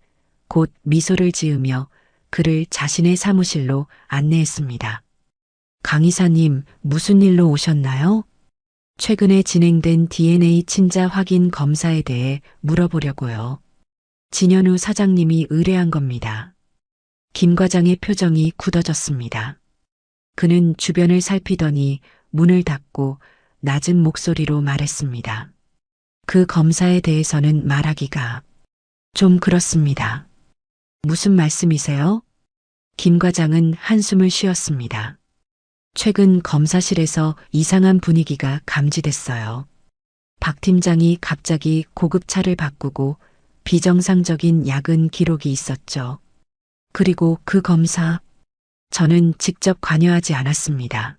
S1: 곧 미소를 지으며 그를 자신의 사무실로 안내했습니다. 강의사님, 무슨 일로 오셨나요? 최근에 진행된 DNA 친자 확인 검사에 대해 물어보려고요. 진현우 사장님이 의뢰한 겁니다. 김 과장의 표정이 굳어졌습니다. 그는 주변을 살피더니 문을 닫고 낮은 목소리로 말했습니다. 그 검사에 대해서는 말하기가 좀 그렇습니다. 무슨 말씀이세요? 김 과장은 한숨을 쉬었습니다. 최근 검사실에서 이상한 분위기가 감지됐어요. 박 팀장이 갑자기 고급차를 바꾸고 비정상적인 야근 기록이 있었죠. 그리고 그 검사, 저는 직접 관여하지 않았습니다.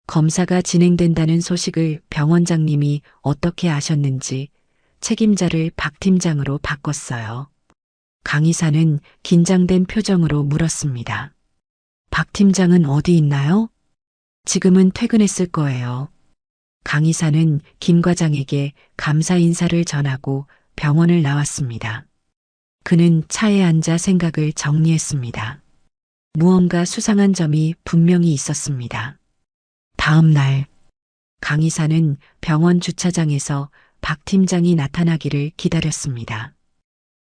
S1: 검사가 진행된다는 소식을 병원장님이 어떻게 아셨는지 책임자를 박 팀장으로 바꿨어요. 강의사는 긴장된 표정으로 물었습니다. 박 팀장은 어디 있나요? 지금은 퇴근했을 거예요. 강의사는 김 과장에게 감사 인사를 전하고 병원을 나왔습니다. 그는 차에 앉아 생각을 정리했습니다. 무언가 수상한 점이 분명히 있었습니다. 다음 날, 강의사는 병원 주차장에서 박 팀장이 나타나기를 기다렸습니다.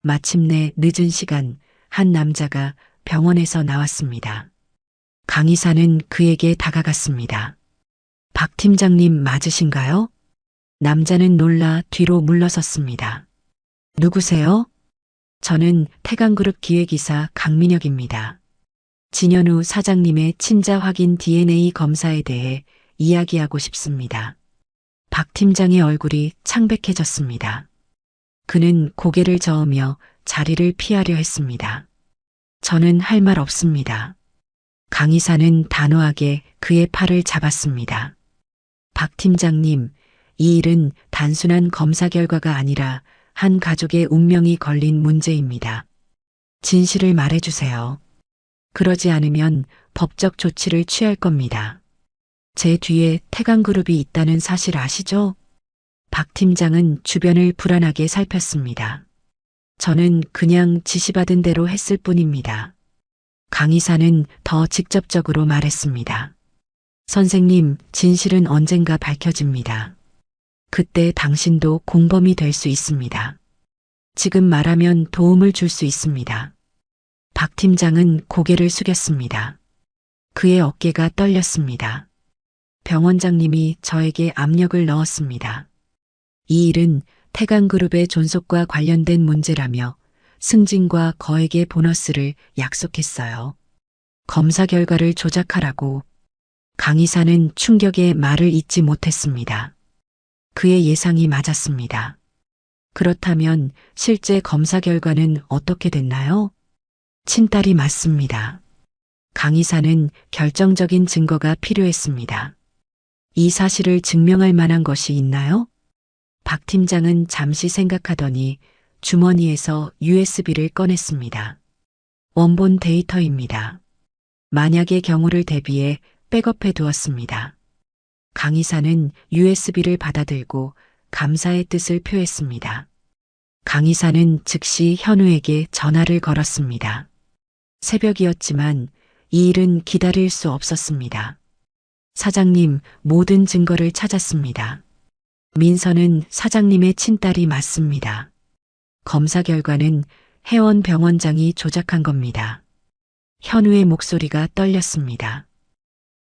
S1: 마침내 늦은 시간 한 남자가 병원에서 나왔습니다. 강의사는 그에게 다가갔습니다. 박 팀장님 맞으신가요? 남자는 놀라 뒤로 물러섰습니다. 누구세요? 저는 태강그룹 기획이사 강민혁입니다. 진현우 사장님의 친자 확인 DNA 검사에 대해 이야기하고 싶습니다. 박 팀장의 얼굴이 창백해졌습니다. 그는 고개를 저으며 자리를 피하려 했습니다. 저는 할 말 없습니다. 강의사는 단호하게 그의 팔을 잡았습니다. 박 팀장님, 이 일은 단순한 검사 결과가 아니라 한 가족의 운명이 걸린 문제입니다. 진실을 말해주세요. 그러지 않으면 법적 조치를 취할 겁니다. 제 뒤에 태강그룹이 있다는 사실 아시죠? 박 팀장은 주변을 불안하게 살폈습니다. 저는 그냥 지시받은 대로 했을 뿐입니다. 강의사는 더 직접적으로 말했습니다. 선생님, 진실은 언젠가 밝혀집니다. 그때 당신도 공범이 될 수 있습니다. 지금 말하면 도움을 줄 수 있습니다. 박 팀장은 고개를 숙였습니다. 그의 어깨가 떨렸습니다. 병원장님이 저에게 압력을 넣었습니다. 이 일은 태강그룹의 존속과 관련된 문제라며 승진과 거액의 보너스를 약속했어요. 검사 결과를 조작하라고. 강의사는 충격에 말을 잇지 못했습니다. 그의 예상이 맞았습니다. 그렇다면 실제 검사 결과는 어떻게 됐나요? 친딸이 맞습니다. 강의사는 결정적인 증거가 필요했습니다. 이 사실을 증명할 만한 것이 있나요? 박 팀장은 잠시 생각하더니 주머니에서 USB를 꺼냈습니다. 원본 데이터입니다. 만약의 경우를 대비해 백업해 두었습니다. 강의사는 USB를 받아들고 감사의 뜻을 표했습니다. 강의사는 즉시 현우에게 전화를 걸었습니다. 새벽이었지만 이 일은 기다릴 수 없었습니다. 사장님, 모든 증거를 찾았습니다. 민서는 사장님의 친딸이 맞습니다. 검사 결과는 혜원 병원장이 조작한 겁니다. 현우의 목소리가 떨렸습니다.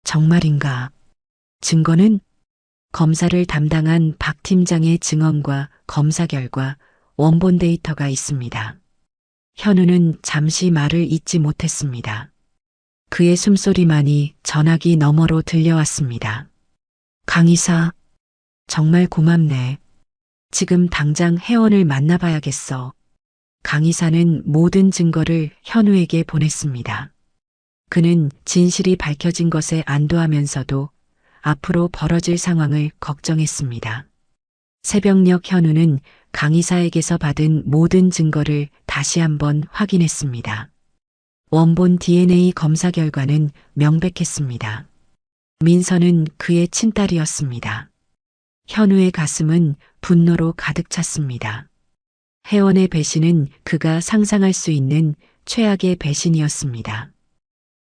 S1: 정말인가? 증거는? 검사를 담당한 박 팀장의 증언과 검사 결과, 원본 데이터가 있습니다. 현우는 잠시 말을 잇지 못했습니다. 그의 숨소리만이 전화기 너머로 들려왔습니다. 강이사, 정말 고맙네. 지금 당장 혜원을 만나봐야겠어. 강이사는 모든 증거를 현우에게 보냈습니다. 그는 진실이 밝혀진 것에 안도하면서도 앞으로 벌어질 상황을 걱정했습니다. 새벽녘 현우는 강이사에게서 받은 모든 증거를 다시 한번 확인했습니다. 원본 DNA 검사 결과는 명백했습니다. 민서는 그의 친딸이었습니다. 현우의 가슴은 분노로 가득 찼습니다. 혜원의 배신은 그가 상상할 수 있는 최악의 배신이었습니다.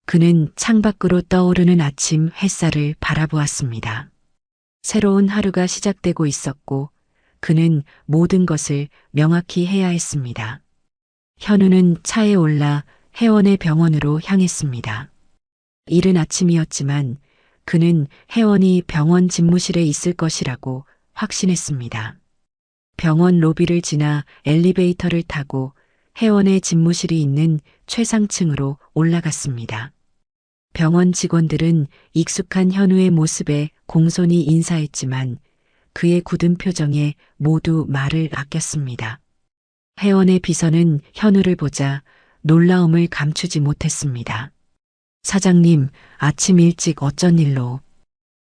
S1: 그는 창밖으로 떠오르는 아침 햇살을 바라보았습니다. 새로운 하루가 시작되고 있었고 그는 모든 것을 명확히 해야 했습니다. 현우는 차에 올라 혜원의 병원으로 향했습니다. 이른 아침이었지만 그는 혜원이 병원 집무실에 있을 것이라고 확신했습니다. 병원 로비를 지나 엘리베이터를 타고 혜원의 집무실이 있는 최상층으로 올라갔습니다. 병원 직원들은 익숙한 현우의 모습에 공손히 인사했지만 그의 굳은 표정에 모두 말을 아꼈습니다. 혜원의 비서는 현우를 보자 놀라움을 감추지 못했습니다. 사장님, 아침 일찍 어쩐 일로?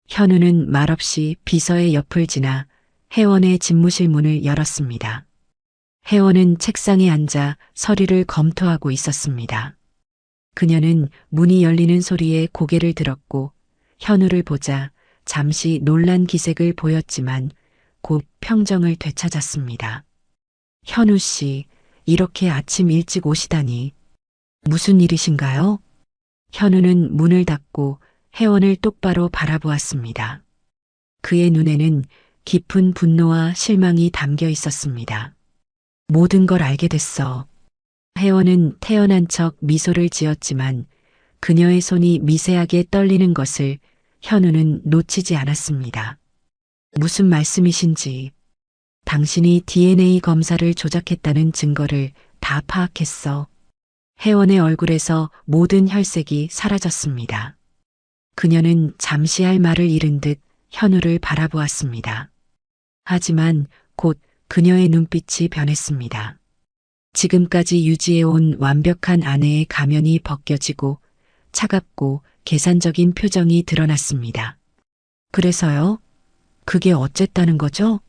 S1: 현우는 말없이 비서의 옆을 지나 혜원의 집무실 문을 열었습니다. 혜원은 책상에 앉아 서류를 검토하고 있었습니다. 그녀는 문이 열리는 소리에 고개를 들었고 현우를 보자 잠시 놀란 기색을 보였지만 곧 평정을 되찾았습니다. 현우 씨, 이렇게 아침 일찍 오시다니. 무슨 일이신가요? 현우는 문을 닫고 혜원을 똑바로 바라보았습니다. 그의 눈에는 깊은 분노와 실망이 담겨 있었습니다. 모든 걸 알게 됐어. 혜원은 태연한 척 미소를 지었지만 그녀의 손이 미세하게 떨리는 것을 현우는 놓치지 않았습니다. 무슨 말씀이신지. 당신이 DNA 검사를 조작했다는 증거를 다 파악했어. 혜원의 얼굴에서 모든 혈색이 사라졌습니다. 그녀는 잠시 할 말을 잃은 듯 현우를 바라보았습니다. 하지만 곧 그녀의 눈빛이 변했습니다. 지금까지 유지해온 완벽한 아내의 가면이 벗겨지고 차갑고 계산적인 표정이 드러났습니다. 그래서요? 그게 어쨌다는 거죠?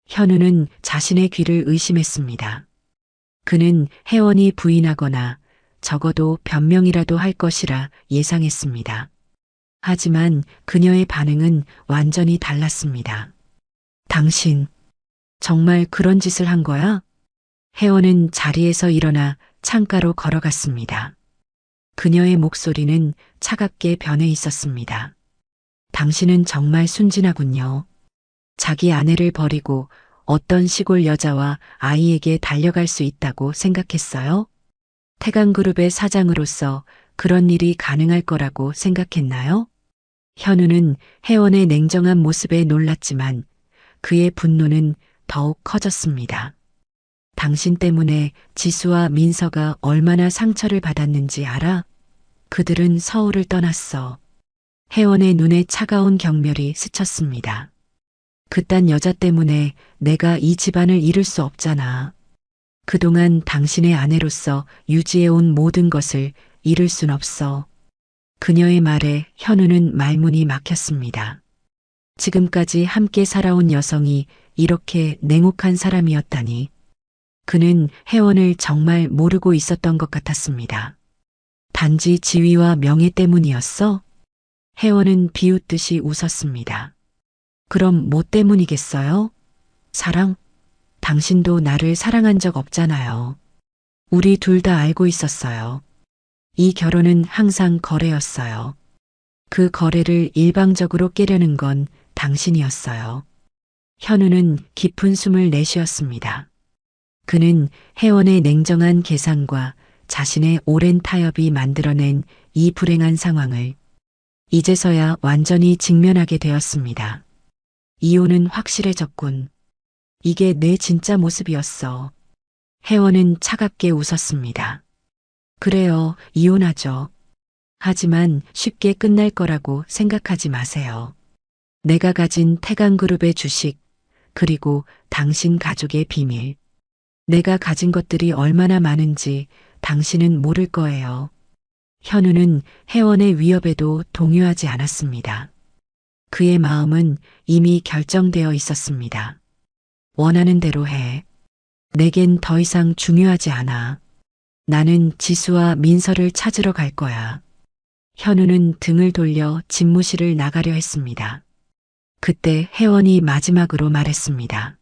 S1: 현우는 자신의 귀를 의심했습니다. 그는 혜원이 부인하거나 적어도 변명이라도 할 것이라 예상했습니다. 하지만 그녀의 반응은 완전히 달랐습니다. 당신, 정말 그런 짓을 한 거야? 혜원은 자리에서 일어나 창가로 걸어갔습니다. 그녀의 목소리는 차갑게 변해 있었습니다. 당신은 정말 순진하군요. 자기 아내를 버리고 어떤 시골 여자와 아이에게 달려갈 수 있다고 생각했어요? 태강그룹의 사장으로서 그런 일이 가능할 거라고 생각했나요? 현우는 혜원의 냉정한 모습에 놀랐지만 그의 분노는 더욱 커졌습니다. 당신 때문에 지수와 민서가 얼마나 상처를 받았는지 알아? 그들은 서울을 떠났어. 혜원의 눈에 차가운 경멸이 스쳤습니다. 그딴 여자 때문에 내가 이 집안을 잃을 수 없잖아. 그동안 당신의 아내로서 유지해온 모든 것을 잃을 순 없어. 그녀의 말에 현우는 말문이 막혔습니다. 지금까지 함께 살아온 여성이 이렇게 냉혹한 사람이었다니. 그는 혜원을 정말 모르고 있었던 것 같았습니다. 단지 지위와 명예 때문이었어? 혜원은 비웃듯이 웃었습니다. 그럼 뭐 때문이겠어요? 사랑? 당신도 나를 사랑한 적 없잖아요. 우리 둘 다 알고 있었어요. 이 결혼은 항상 거래였어요. 그 거래를 일방적으로 깨려는 건 당신이었어요. 현우는 깊은 숨을 내쉬었습니다. 그는 혜원의 냉정한 계산과 자신의 오랜 타협이 만들어낸 이 불행한 상황을 이제서야 완전히 직면하게 되었습니다. 이혼은 확실해졌군. 이게 내 진짜 모습이었어. 혜원은 차갑게 웃었습니다. 그래요, 이혼하죠. 하지만 쉽게 끝날 거라고 생각하지 마세요. 내가 가진 태강그룹의 주식, 그리고 당신 가족의 비밀. 내가 가진 것들이 얼마나 많은지 당신은 모를 거예요. 현우는 혜원의 위협에도 동요하지 않았습니다. 그의 마음은 이미 결정되어 있었습니다. 원하는 대로 해. 내겐 더 이상 중요하지 않아. 나는 지수와 민서를 찾으러 갈 거야. 현우는 등을 돌려 집무실을 나가려 했습니다. 그때 혜원이 마지막으로 말했습니다.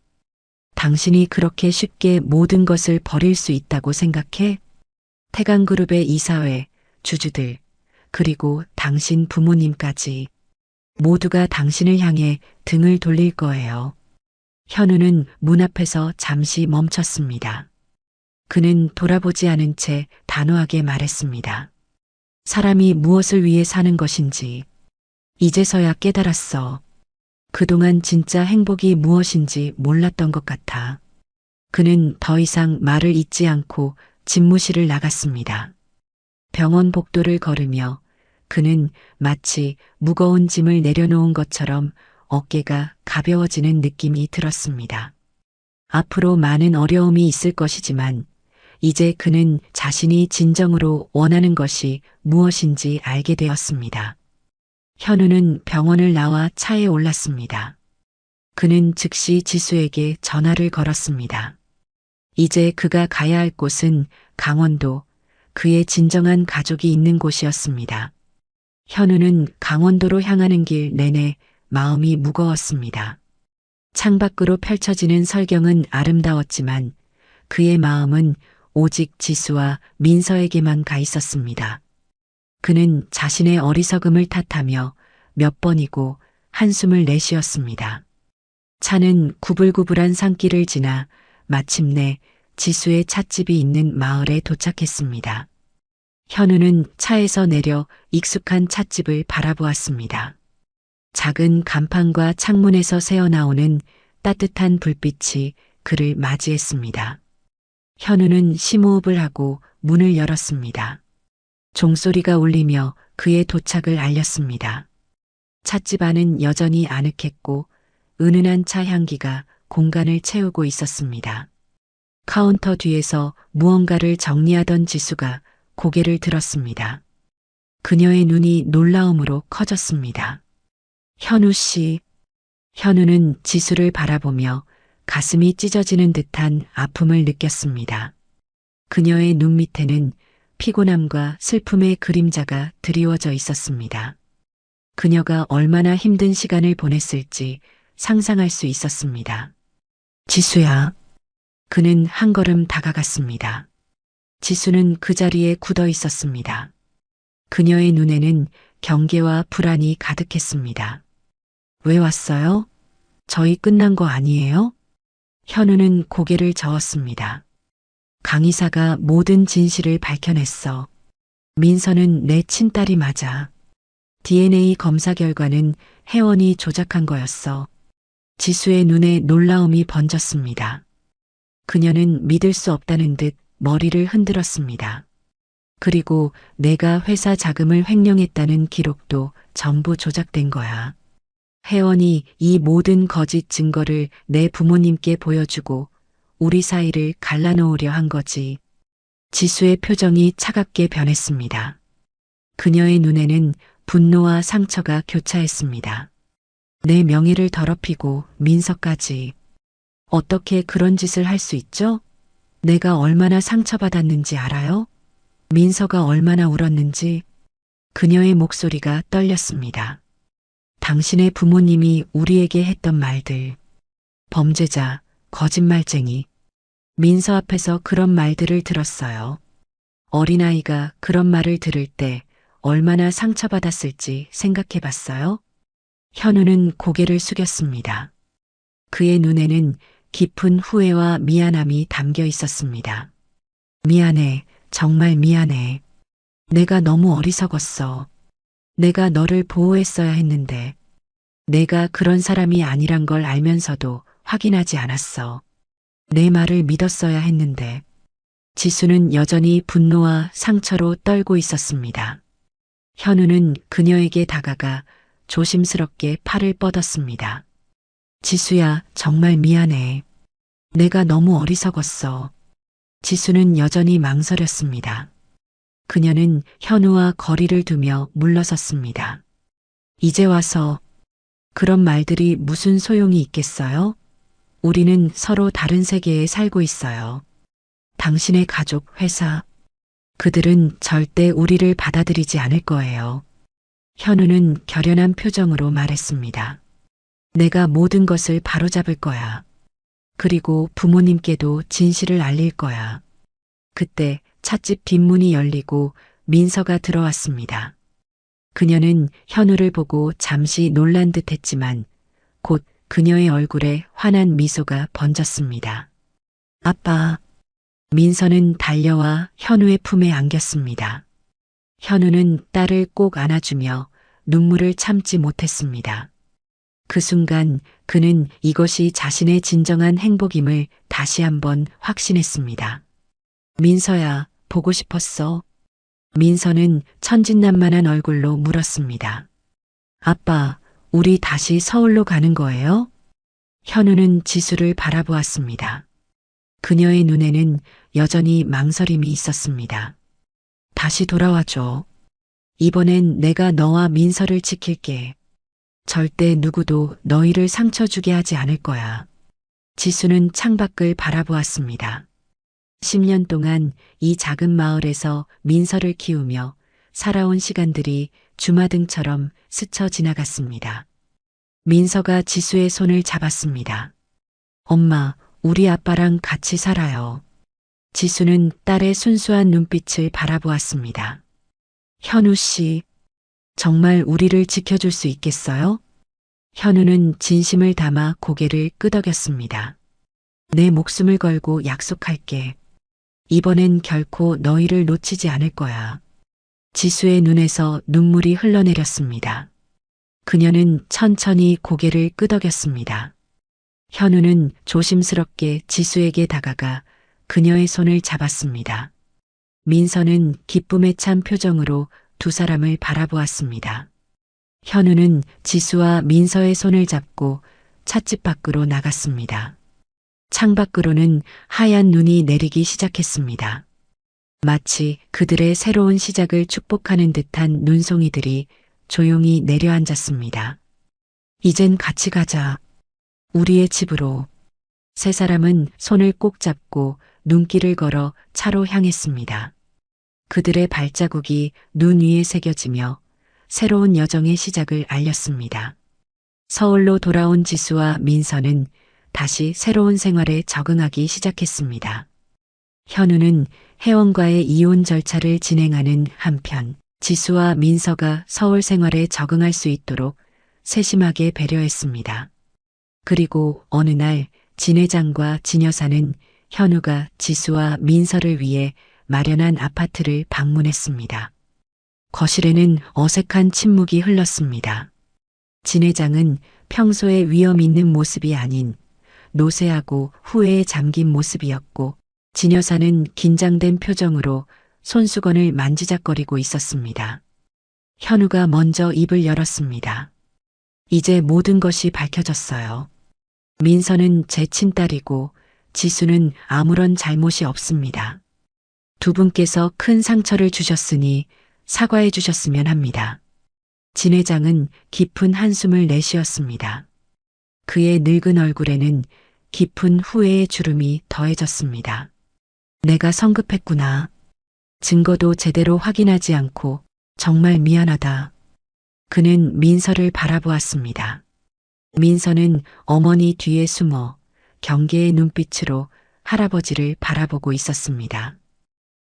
S1: 당신이 그렇게 쉽게 모든 것을 버릴 수 있다고 생각해? 태강그룹의 이사회, 주주들, 그리고 당신 부모님까지 모두가 당신을 향해 등을 돌릴 거예요. 현우는 문 앞에서 잠시 멈췄습니다. 그는 돌아보지 않은 채 단호하게 말했습니다. 사람이 무엇을 위해 사는 것인지 이제서야 깨달았어. 그동안 진짜 행복이 무엇인지 몰랐던 것 같아. 그는 더 이상 말을 잇지 않고 집무실을 나갔습니다. 병원 복도를 걸으며 그는 마치 무거운 짐을 내려놓은 것처럼 어깨가 가벼워지는 느낌이 들었습니다. 앞으로 많은 어려움이 있을 것이지만 이제 그는 자신이 진정으로 원하는 것이 무엇인지 알게 되었습니다. 현우는 병원을 나와 차에 올랐습니다. 그는 즉시 지수에게 전화를 걸었습니다. 이제 그가 가야 할 곳은 강원도, 그의 진정한 가족이 있는 곳이었습니다. 현우는 강원도로 향하는 길 내내 마음이 무거웠습니다. 창밖으로 펼쳐지는 설경은 아름다웠지만 그의 마음은 오직 지수와 민서에게만 가 있었습니다. 그는 자신의 어리석음을 탓하며 몇 번이고 한숨을 내쉬었습니다. 차는 구불구불한 산길을 지나 마침내 지수의 찻집이 있는 마을에 도착했습니다. 현우는 차에서 내려 익숙한 찻집을 바라보았습니다. 작은 간판과 창문에서 새어나오는 따뜻한 불빛이 그를 맞이했습니다. 현우는 심호흡을 하고 문을 열었습니다. 종소리가 울리며 그의 도착을 알렸습니다. 찻집 안은 여전히 아늑했고 은은한 차 향기가 공간을 채우고 있었습니다. 카운터 뒤에서 무언가를 정리하던 지수가 고개를 들었습니다. 그녀의 눈이 놀라움으로 커졌습니다. 현우 씨. 현우는 지수를 바라보며 가슴이 찢어지는 듯한 아픔을 느꼈습니다. 그녀의 눈 밑에는 피곤함과 슬픔의 그림자가 드리워져 있었습니다. 그녀가 얼마나 힘든 시간을 보냈을지 상상할 수 있었습니다. 지수야. 그는 한 걸음 다가갔습니다. 지수는 그 자리에 굳어 있었습니다. 그녀의 눈에는 경계와 불안이 가득했습니다. 왜 왔어요? 저희 끝난 거 아니에요? 현우는 고개를 저었습니다. 강의사가 모든 진실을 밝혀냈어. 민서는 내 친딸이 맞아. DNA 검사 결과는 혜원이 조작한 거였어. 지수의 눈에 놀라움이 번졌습니다. 그녀는 믿을 수 없다는 듯 머리를 흔들었습니다. 그리고 내가 회사 자금을 횡령했다는 기록도 전부 조작된 거야. 혜원이 이 모든 거짓 증거를 내 부모님께 보여주고 우리 사이를 갈라놓으려 한 거지. 지수의 표정이 차갑게 변했습니다. 그녀의 눈에는 분노와 상처가 교차했습니다. 내 명예를 더럽히고 민서까지. 어떻게 그런 짓을 할 수 있죠? 내가 얼마나 상처받았는지 알아요? 민서가 얼마나 울었는지. 그녀의 목소리가 떨렸습니다. 당신의 부모님이 우리에게 했던 말들. 범죄자, 거짓말쟁이. 민서 앞에서 그런 말들을 들었어요. 어린아이가 그런 말을 들을 때 얼마나 상처받았을지 생각해 봤어요? 현우는 고개를 숙였습니다. 그의 눈에는 깊은 후회와 미안함이 담겨 있었습니다. 미안해, 정말 미안해. 내가 너무 어리석었어. 내가 너를 보호했어야 했는데, 내가 그런 사람이 아니란 걸 알면서도 확인하지 않았어. 내 말을 믿었어야 했는데, 지수는 여전히 분노와 상처로 떨고 있었습니다. 현우는 그녀에게 다가가 조심스럽게 팔을 뻗었습니다. 지수야, 정말 미안해. 내가 너무 어리석었어. 지수는 여전히 망설였습니다. 그녀는 현우와 거리를 두며 물러섰습니다. 이제 와서 그런 말들이 무슨 소용이 있겠어요? 우리는 서로 다른 세계에 살고 있어요. 당신의 가족, 회사, 그들은 절대 우리를 받아들이지 않을 거예요. 현우는 결연한 표정으로 말했습니다. 내가 모든 것을 바로잡을 거야. 그리고 부모님께도 진실을 알릴 거야. 그때 찻집 뒷문이 열리고 민서가 들어왔습니다. 그녀는 현우를 보고 잠시 놀란 듯 했지만 곧 그녀의 얼굴에 환한 미소가 번졌습니다. 아빠. 민서는 달려와 현우의 품에 안겼습니다. 현우는 딸을 꼭 안아주며 눈물을 참지 못했습니다. 그 순간 그는 이것이 자신의 진정한 행복임을 다시 한번 확신했습니다. 민서야, 보고 싶었어? 민서는 천진난만한 얼굴로 물었습니다. 아빠, 우리 다시 서울로 가는 거예요? 현우는 지수를 바라보았습니다. 그녀의 눈에는 여전히 망설임이 있었습니다. 다시 돌아와줘. 이번엔 내가 너와 민서를 지킬게. 절대 누구도 너희를 상처 주게 하지 않을 거야. 지수는 창밖을 바라보았습니다. 10년 동안 이 작은 마을에서 민서를 키우며 살아온 시간들이 주마등처럼 스쳐 지나갔습니다. 민서가 지수의 손을 잡았습니다. 엄마, 우리 아빠랑 같이 살아요. 지수는 딸의 순수한 눈빛을 바라보았습니다. 현우 씨, 정말 우리를 지켜줄 수 있겠어요? 현우는 진심을 담아 고개를 끄덕였습니다. 내 목숨을 걸고 약속할게. 이번엔 결코 너희를 놓치지 않을 거야. 지수의 눈에서 눈물이 흘러내렸습니다. 그녀는 천천히 고개를 끄덕였습니다. 현우는 조심스럽게 지수에게 다가가 그녀의 손을 잡았습니다. 민서는 기쁨에 찬 표정으로 두 사람을 바라보았습니다. 현우는 지수와 민서의 손을 잡고 찻집 밖으로 나갔습니다. 창밖으로는 하얀 눈이 내리기 시작했습니다. 마치 그들의 새로운 시작을 축복하는 듯한 눈송이들이 조용히 내려앉았습니다. 이젠 같이 가자. 우리의 집으로. 세 사람은 손을 꼭 잡고 눈길을 걸어 차로 향했습니다. 그들의 발자국이 눈 위에 새겨지며 새로운 여정의 시작을 알렸습니다. 서울로 돌아온 지수와 민서는 다시 새로운 생활에 적응하기 시작했습니다. 현우는 혜원과의 이혼 절차를 진행하는 한편 지수와 민서가 서울 생활에 적응할 수 있도록 세심하게 배려했습니다. 그리고 어느 날 진 회장과 진 여사는 현우가 지수와 민서를 위해 마련한 아파트를 방문했습니다. 거실에는 어색한 침묵이 흘렀습니다. 진 회장은 평소에 위험 있는 모습이 아닌 노쇠하고 후회에 잠긴 모습이었고 진 여사는 긴장된 표정으로 손수건을 만지작거리고 있었습니다. 현우가 먼저 입을 열었습니다. 이제 모든 것이 밝혀졌어요. 민서는 제 친딸이고 지수는 아무런 잘못이 없습니다. 두 분께서 큰 상처를 주셨으니 사과해 주셨으면 합니다. 진 회장은 깊은 한숨을 내쉬었습니다. 그의 늙은 얼굴에는 깊은 후회의 주름이 더해졌습니다. 내가 성급했구나. 증거도 제대로 확인하지 않고 정말 미안하다. 그는 민서를 바라보았습니다. 민서는 어머니 뒤에 숨어 경계의 눈빛으로 할아버지를 바라보고 있었습니다.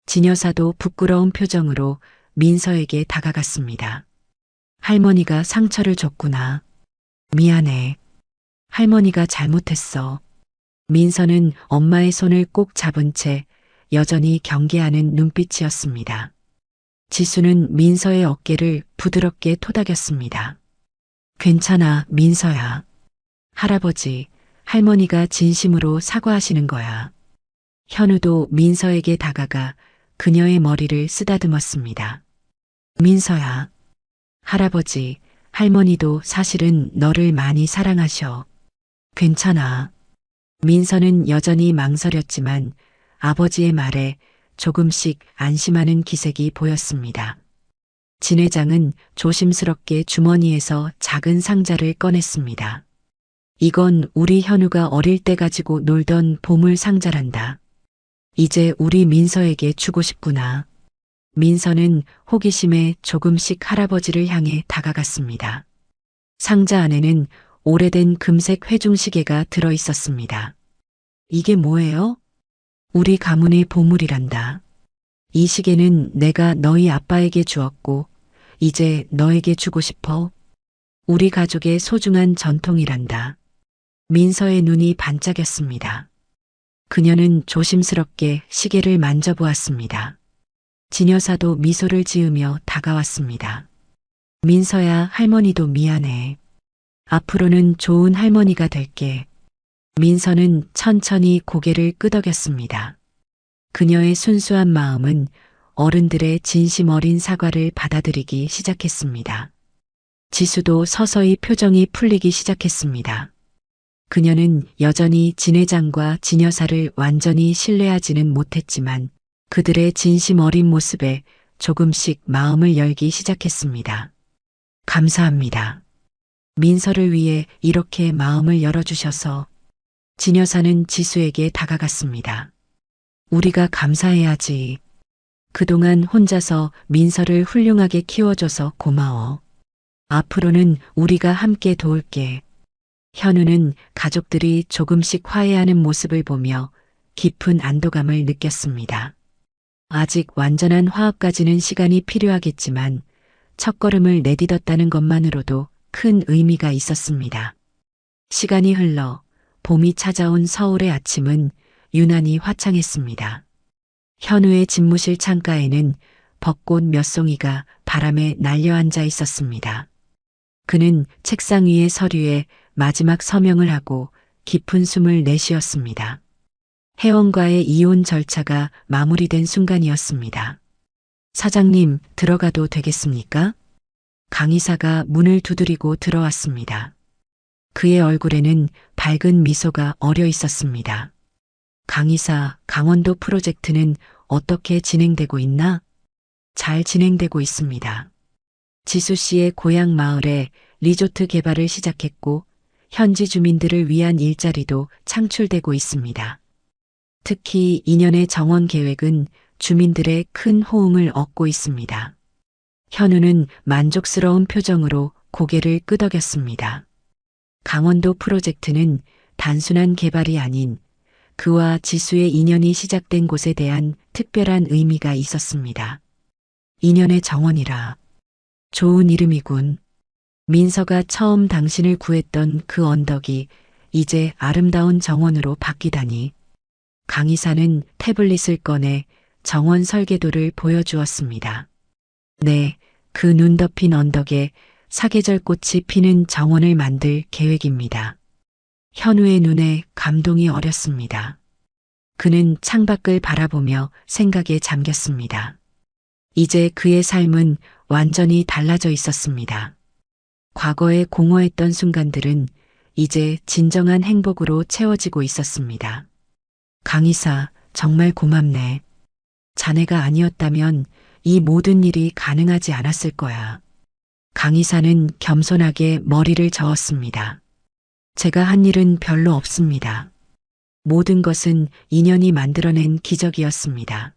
S1: 진 여사도 부끄러운 표정으로 민서에게 다가갔습니다. 할머니가 상처를 줬구나. 미안해. 할머니가 잘못했어. 민서는 엄마의 손을 꼭 잡은 채 여전히 경계하는 눈빛이었습니다. 지수는 민서의 어깨를 부드럽게 토닥였습니다. 괜찮아, 민서야. 할아버지, 할머니가 진심으로 사과하시는 거야. 현우도 민서에게 다가가 그녀의 머리를 쓰다듬었습니다. 민서야. 할아버지, 할머니도 사실은 너를 많이 사랑하셔. 괜찮아. 민서는 여전히 망설였지만 아버지의 말에 조금씩 안심하는 기색이 보였습니다. 진 회장은 조심스럽게 주머니에서 작은 상자를 꺼냈습니다. 이건 우리 현우가 어릴 때 가지고 놀던 보물 상자란다. 이제 우리 민서에게 주고 싶구나. 민서는 호기심에 조금씩 할아버지를 향해 다가갔습니다. 상자 안에는 오래된 금색 회중시계가 들어 있었습니다. 이게 뭐예요? 우리 가문의 보물이란다. 이 시계는 내가 너희 아빠에게 주었고 이제 너에게 주고 싶어. 우리 가족의 소중한 전통이란다. 민서의 눈이 반짝였습니다. 그녀는 조심스럽게 시계를 만져보았습니다. 진 여사도 미소를 지으며 다가왔습니다. 민서야, 할머니도 미안해. 앞으로는 좋은 할머니가 될게. 민서는 천천히 고개를 끄덕였습니다. 그녀의 순수한 마음은 어른들의 진심 어린 사과를 받아들이기 시작했습니다. 지수도 서서히 표정이 풀리기 시작했습니다. 그녀는 여전히 진 회장과 진 여사를 완전히 신뢰하지는 못했지만 그들의 진심 어린 모습에 조금씩 마음을 열기 시작했습니다. 감사합니다. 민서를 위해 이렇게 마음을 열어주셔서. 진 여사는 지수에게 다가갔습니다. 우리가 감사해야지. 그동안 혼자서 민서를 훌륭하게 키워줘서 고마워. 앞으로는 우리가 함께 도울게. 현우는 가족들이 조금씩 화해하는 모습을 보며 깊은 안도감을 느꼈습니다. 아직 완전한 화합까지는 시간이 필요하겠지만 첫걸음을 내딛었다는 것만으로도 큰 의미가 있었습니다. 시간이 흘러 봄이 찾아온 서울의 아침은 유난히 화창했습니다. 현우의 집무실 창가에는 벚꽃 몇 송이가 바람에 날려앉아 있었습니다. 그는 책상 위의 서류에 마지막 서명을 하고 깊은 숨을 내쉬었습니다. 회원과의 이혼 절차가 마무리된 순간이었습니다. 사장님, 들어가도 되겠습니까? 강이사가 문을 두드리고 들어왔습니다. 그의 얼굴에는 밝은 미소가 어려 있었습니다. 강이사, 강원도 프로젝트는 어떻게 진행되고 있나? 잘 진행되고 있습니다. 지수 씨의 고향 마을에 리조트 개발을 시작했고 현지 주민들을 위한 일자리도 창출되고 있습니다. 특히 2년의 정원 계획은 주민들의 큰 호응을 얻고 있습니다. 현우는 만족스러운 표정으로 고개를 끄덕였습니다. 강원도 프로젝트는 단순한 개발이 아닌 그와 지수의 인연이 시작된 곳에 대한 특별한 의미가 있었습니다. 인연의 정원이라. 좋은 이름이군. 민서가 처음 당신을 구했던 그 언덕이 이제 아름다운 정원으로 바뀌다니. 강이사는 태블릿을 꺼내 정원 설계도를 보여주었습니다. 네, 그 눈 덮인 언덕에 사계절 꽃이 피는 정원을 만들 계획입니다. 현우의 눈에 감동이 어렸습니다. 그는 창밖을 바라보며 생각에 잠겼습니다. 이제 그의 삶은 완전히 달라져 있었습니다. 과거에 공허했던 순간들은 이제 진정한 행복으로 채워지고 있었습니다. 강이사, 정말 고맙네. 자네가 아니었다면 이 모든 일이 가능하지 않았을 거야. 강이사는 겸손하게 머리를 저었습니다. 제가 한 일은 별로 없습니다. 모든 것은 인연이 만들어낸 기적이었습니다.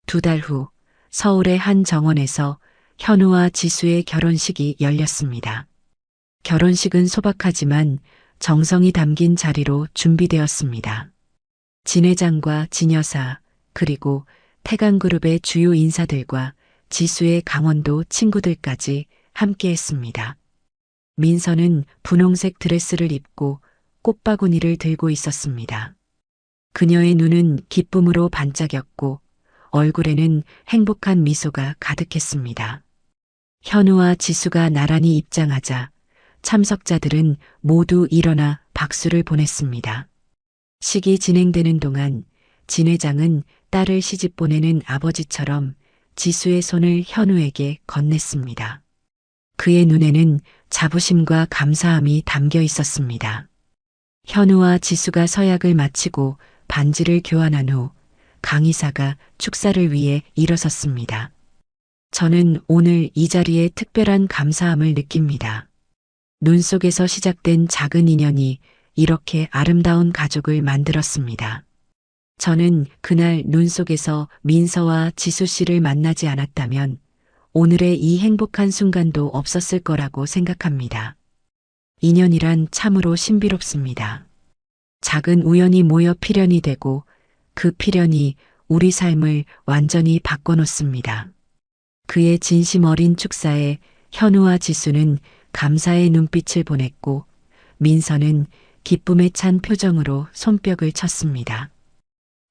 S1: 2달 후 서울의 한 정원에서 현우와 지수의 결혼식이 열렸습니다. 결혼식은 소박하지만 정성이 담긴 자리로 준비되었습니다. 진 회장과 진 여사 그리고 태강그룹의 주요 인사들과 지수의 강원도 친구들까지 함께했습니다. 민서는 분홍색 드레스를 입고 꽃바구니를 들고 있었습니다. 그녀의 눈은 기쁨으로 반짝였고 얼굴에는 행복한 미소가 가득했습니다. 현우와 지수가 나란히 입장하자 참석자들은 모두 일어나 박수를 보냈습니다. 식이 진행되는 동안 진 회장은 딸을 시집 보내는 아버지처럼 지수의 손을 현우에게 건넸습니다. 그의 눈에는 자부심과 감사함이 담겨 있었습니다. 현우와 지수가 서약을 마치고 반지를 교환한 후 강의사가 축사를 위해 일어섰습니다. 저는 오늘 이 자리에 특별한 감사함을 느낍니다. 눈 속에서 시작된 작은 인연이 이렇게 아름다운 가족을 만들었습니다. 저는 그날 눈 속에서 민서와 지수 씨를 만나지 않았다면 오늘의 이 행복한 순간도 없었을 거라고 생각합니다. 인연이란 참으로 신비롭습니다. 작은 우연이 모여 필연이 되고 그 필연이 우리 삶을 완전히 바꿔놓습니다. 그의 진심 어린 축사에 현우와 지수는 감사의 눈빛을 보냈고 민서는 기쁨에 찬 표정으로 손뼉을 쳤습니다.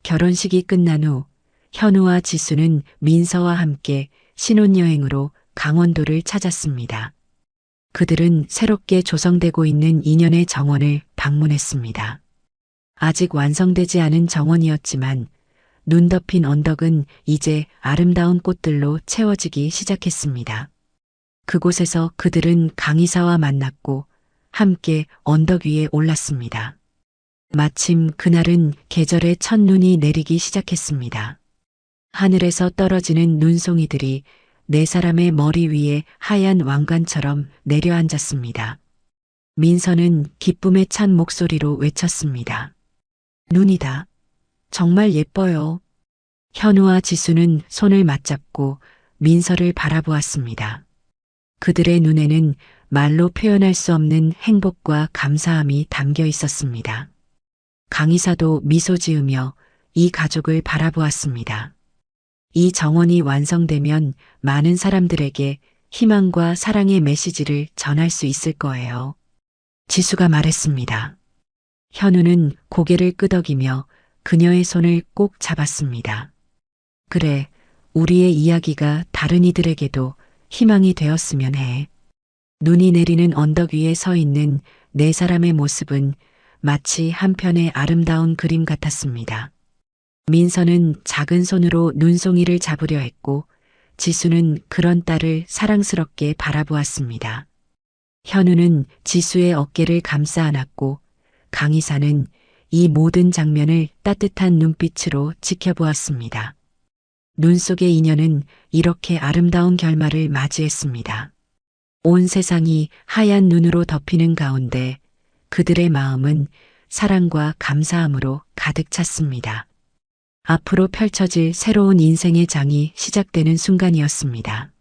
S1: 결혼식이 끝난 후 현우와 지수는 민서와 함께 신혼여행으로 강원도를 찾았습니다. 그들은 새롭게 조성되고 있는 인연의 정원을 방문했습니다. 아직 완성되지 않은 정원이었지만 눈 덮인 언덕은 이제 아름다운 꽃들로 채워지기 시작했습니다. 그곳에서 그들은 강의사와 만났고 함께 언덕 위에 올랐습니다. 마침 그날은 계절의 첫눈이 내리기 시작했습니다. 하늘에서 떨어지는 눈송이들이 네 사람의 머리 위에 하얀 왕관처럼 내려앉았습니다. 민서는 기쁨에 찬 목소리로 외쳤습니다. 눈이다. 정말 예뻐요. 현우와 지수는 손을 맞잡고 민서를 바라보았습니다. 그들의 눈에는 말로 표현할 수 없는 행복과 감사함이 담겨 있었습니다. 강의사도 미소 지으며 이 가족을 바라보았습니다. 이 정원이 완성되면 많은 사람들에게 희망과 사랑의 메시지를 전할 수 있을 거예요. 지수가 말했습니다. 현우는 고개를 끄덕이며 그녀의 손을 꼭 잡았습니다. 그래, 우리의 이야기가 다른 이들에게도 희망이 되었으면 해. 눈이 내리는 언덕 위에 서 있는 네 사람의 모습은 마치 한 편의 아름다운 그림 같았습니다. 민서는 작은 손으로 눈송이를 잡으려 했고 지수는 그런 딸을 사랑스럽게 바라보았습니다. 현우는 지수의 어깨를 감싸 안았고 강의사는 이 모든 장면을 따뜻한 눈빛으로 지켜보았습니다. 눈 속의 인연은 이렇게 아름다운 결말을 맞이했습니다. 온 세상이 하얀 눈으로 덮이는 가운데 그들의 마음은 사랑과 감사함으로 가득 찼습니다. 앞으로 펼쳐질 새로운 인생의 장이 시작되는 순간이었습니다.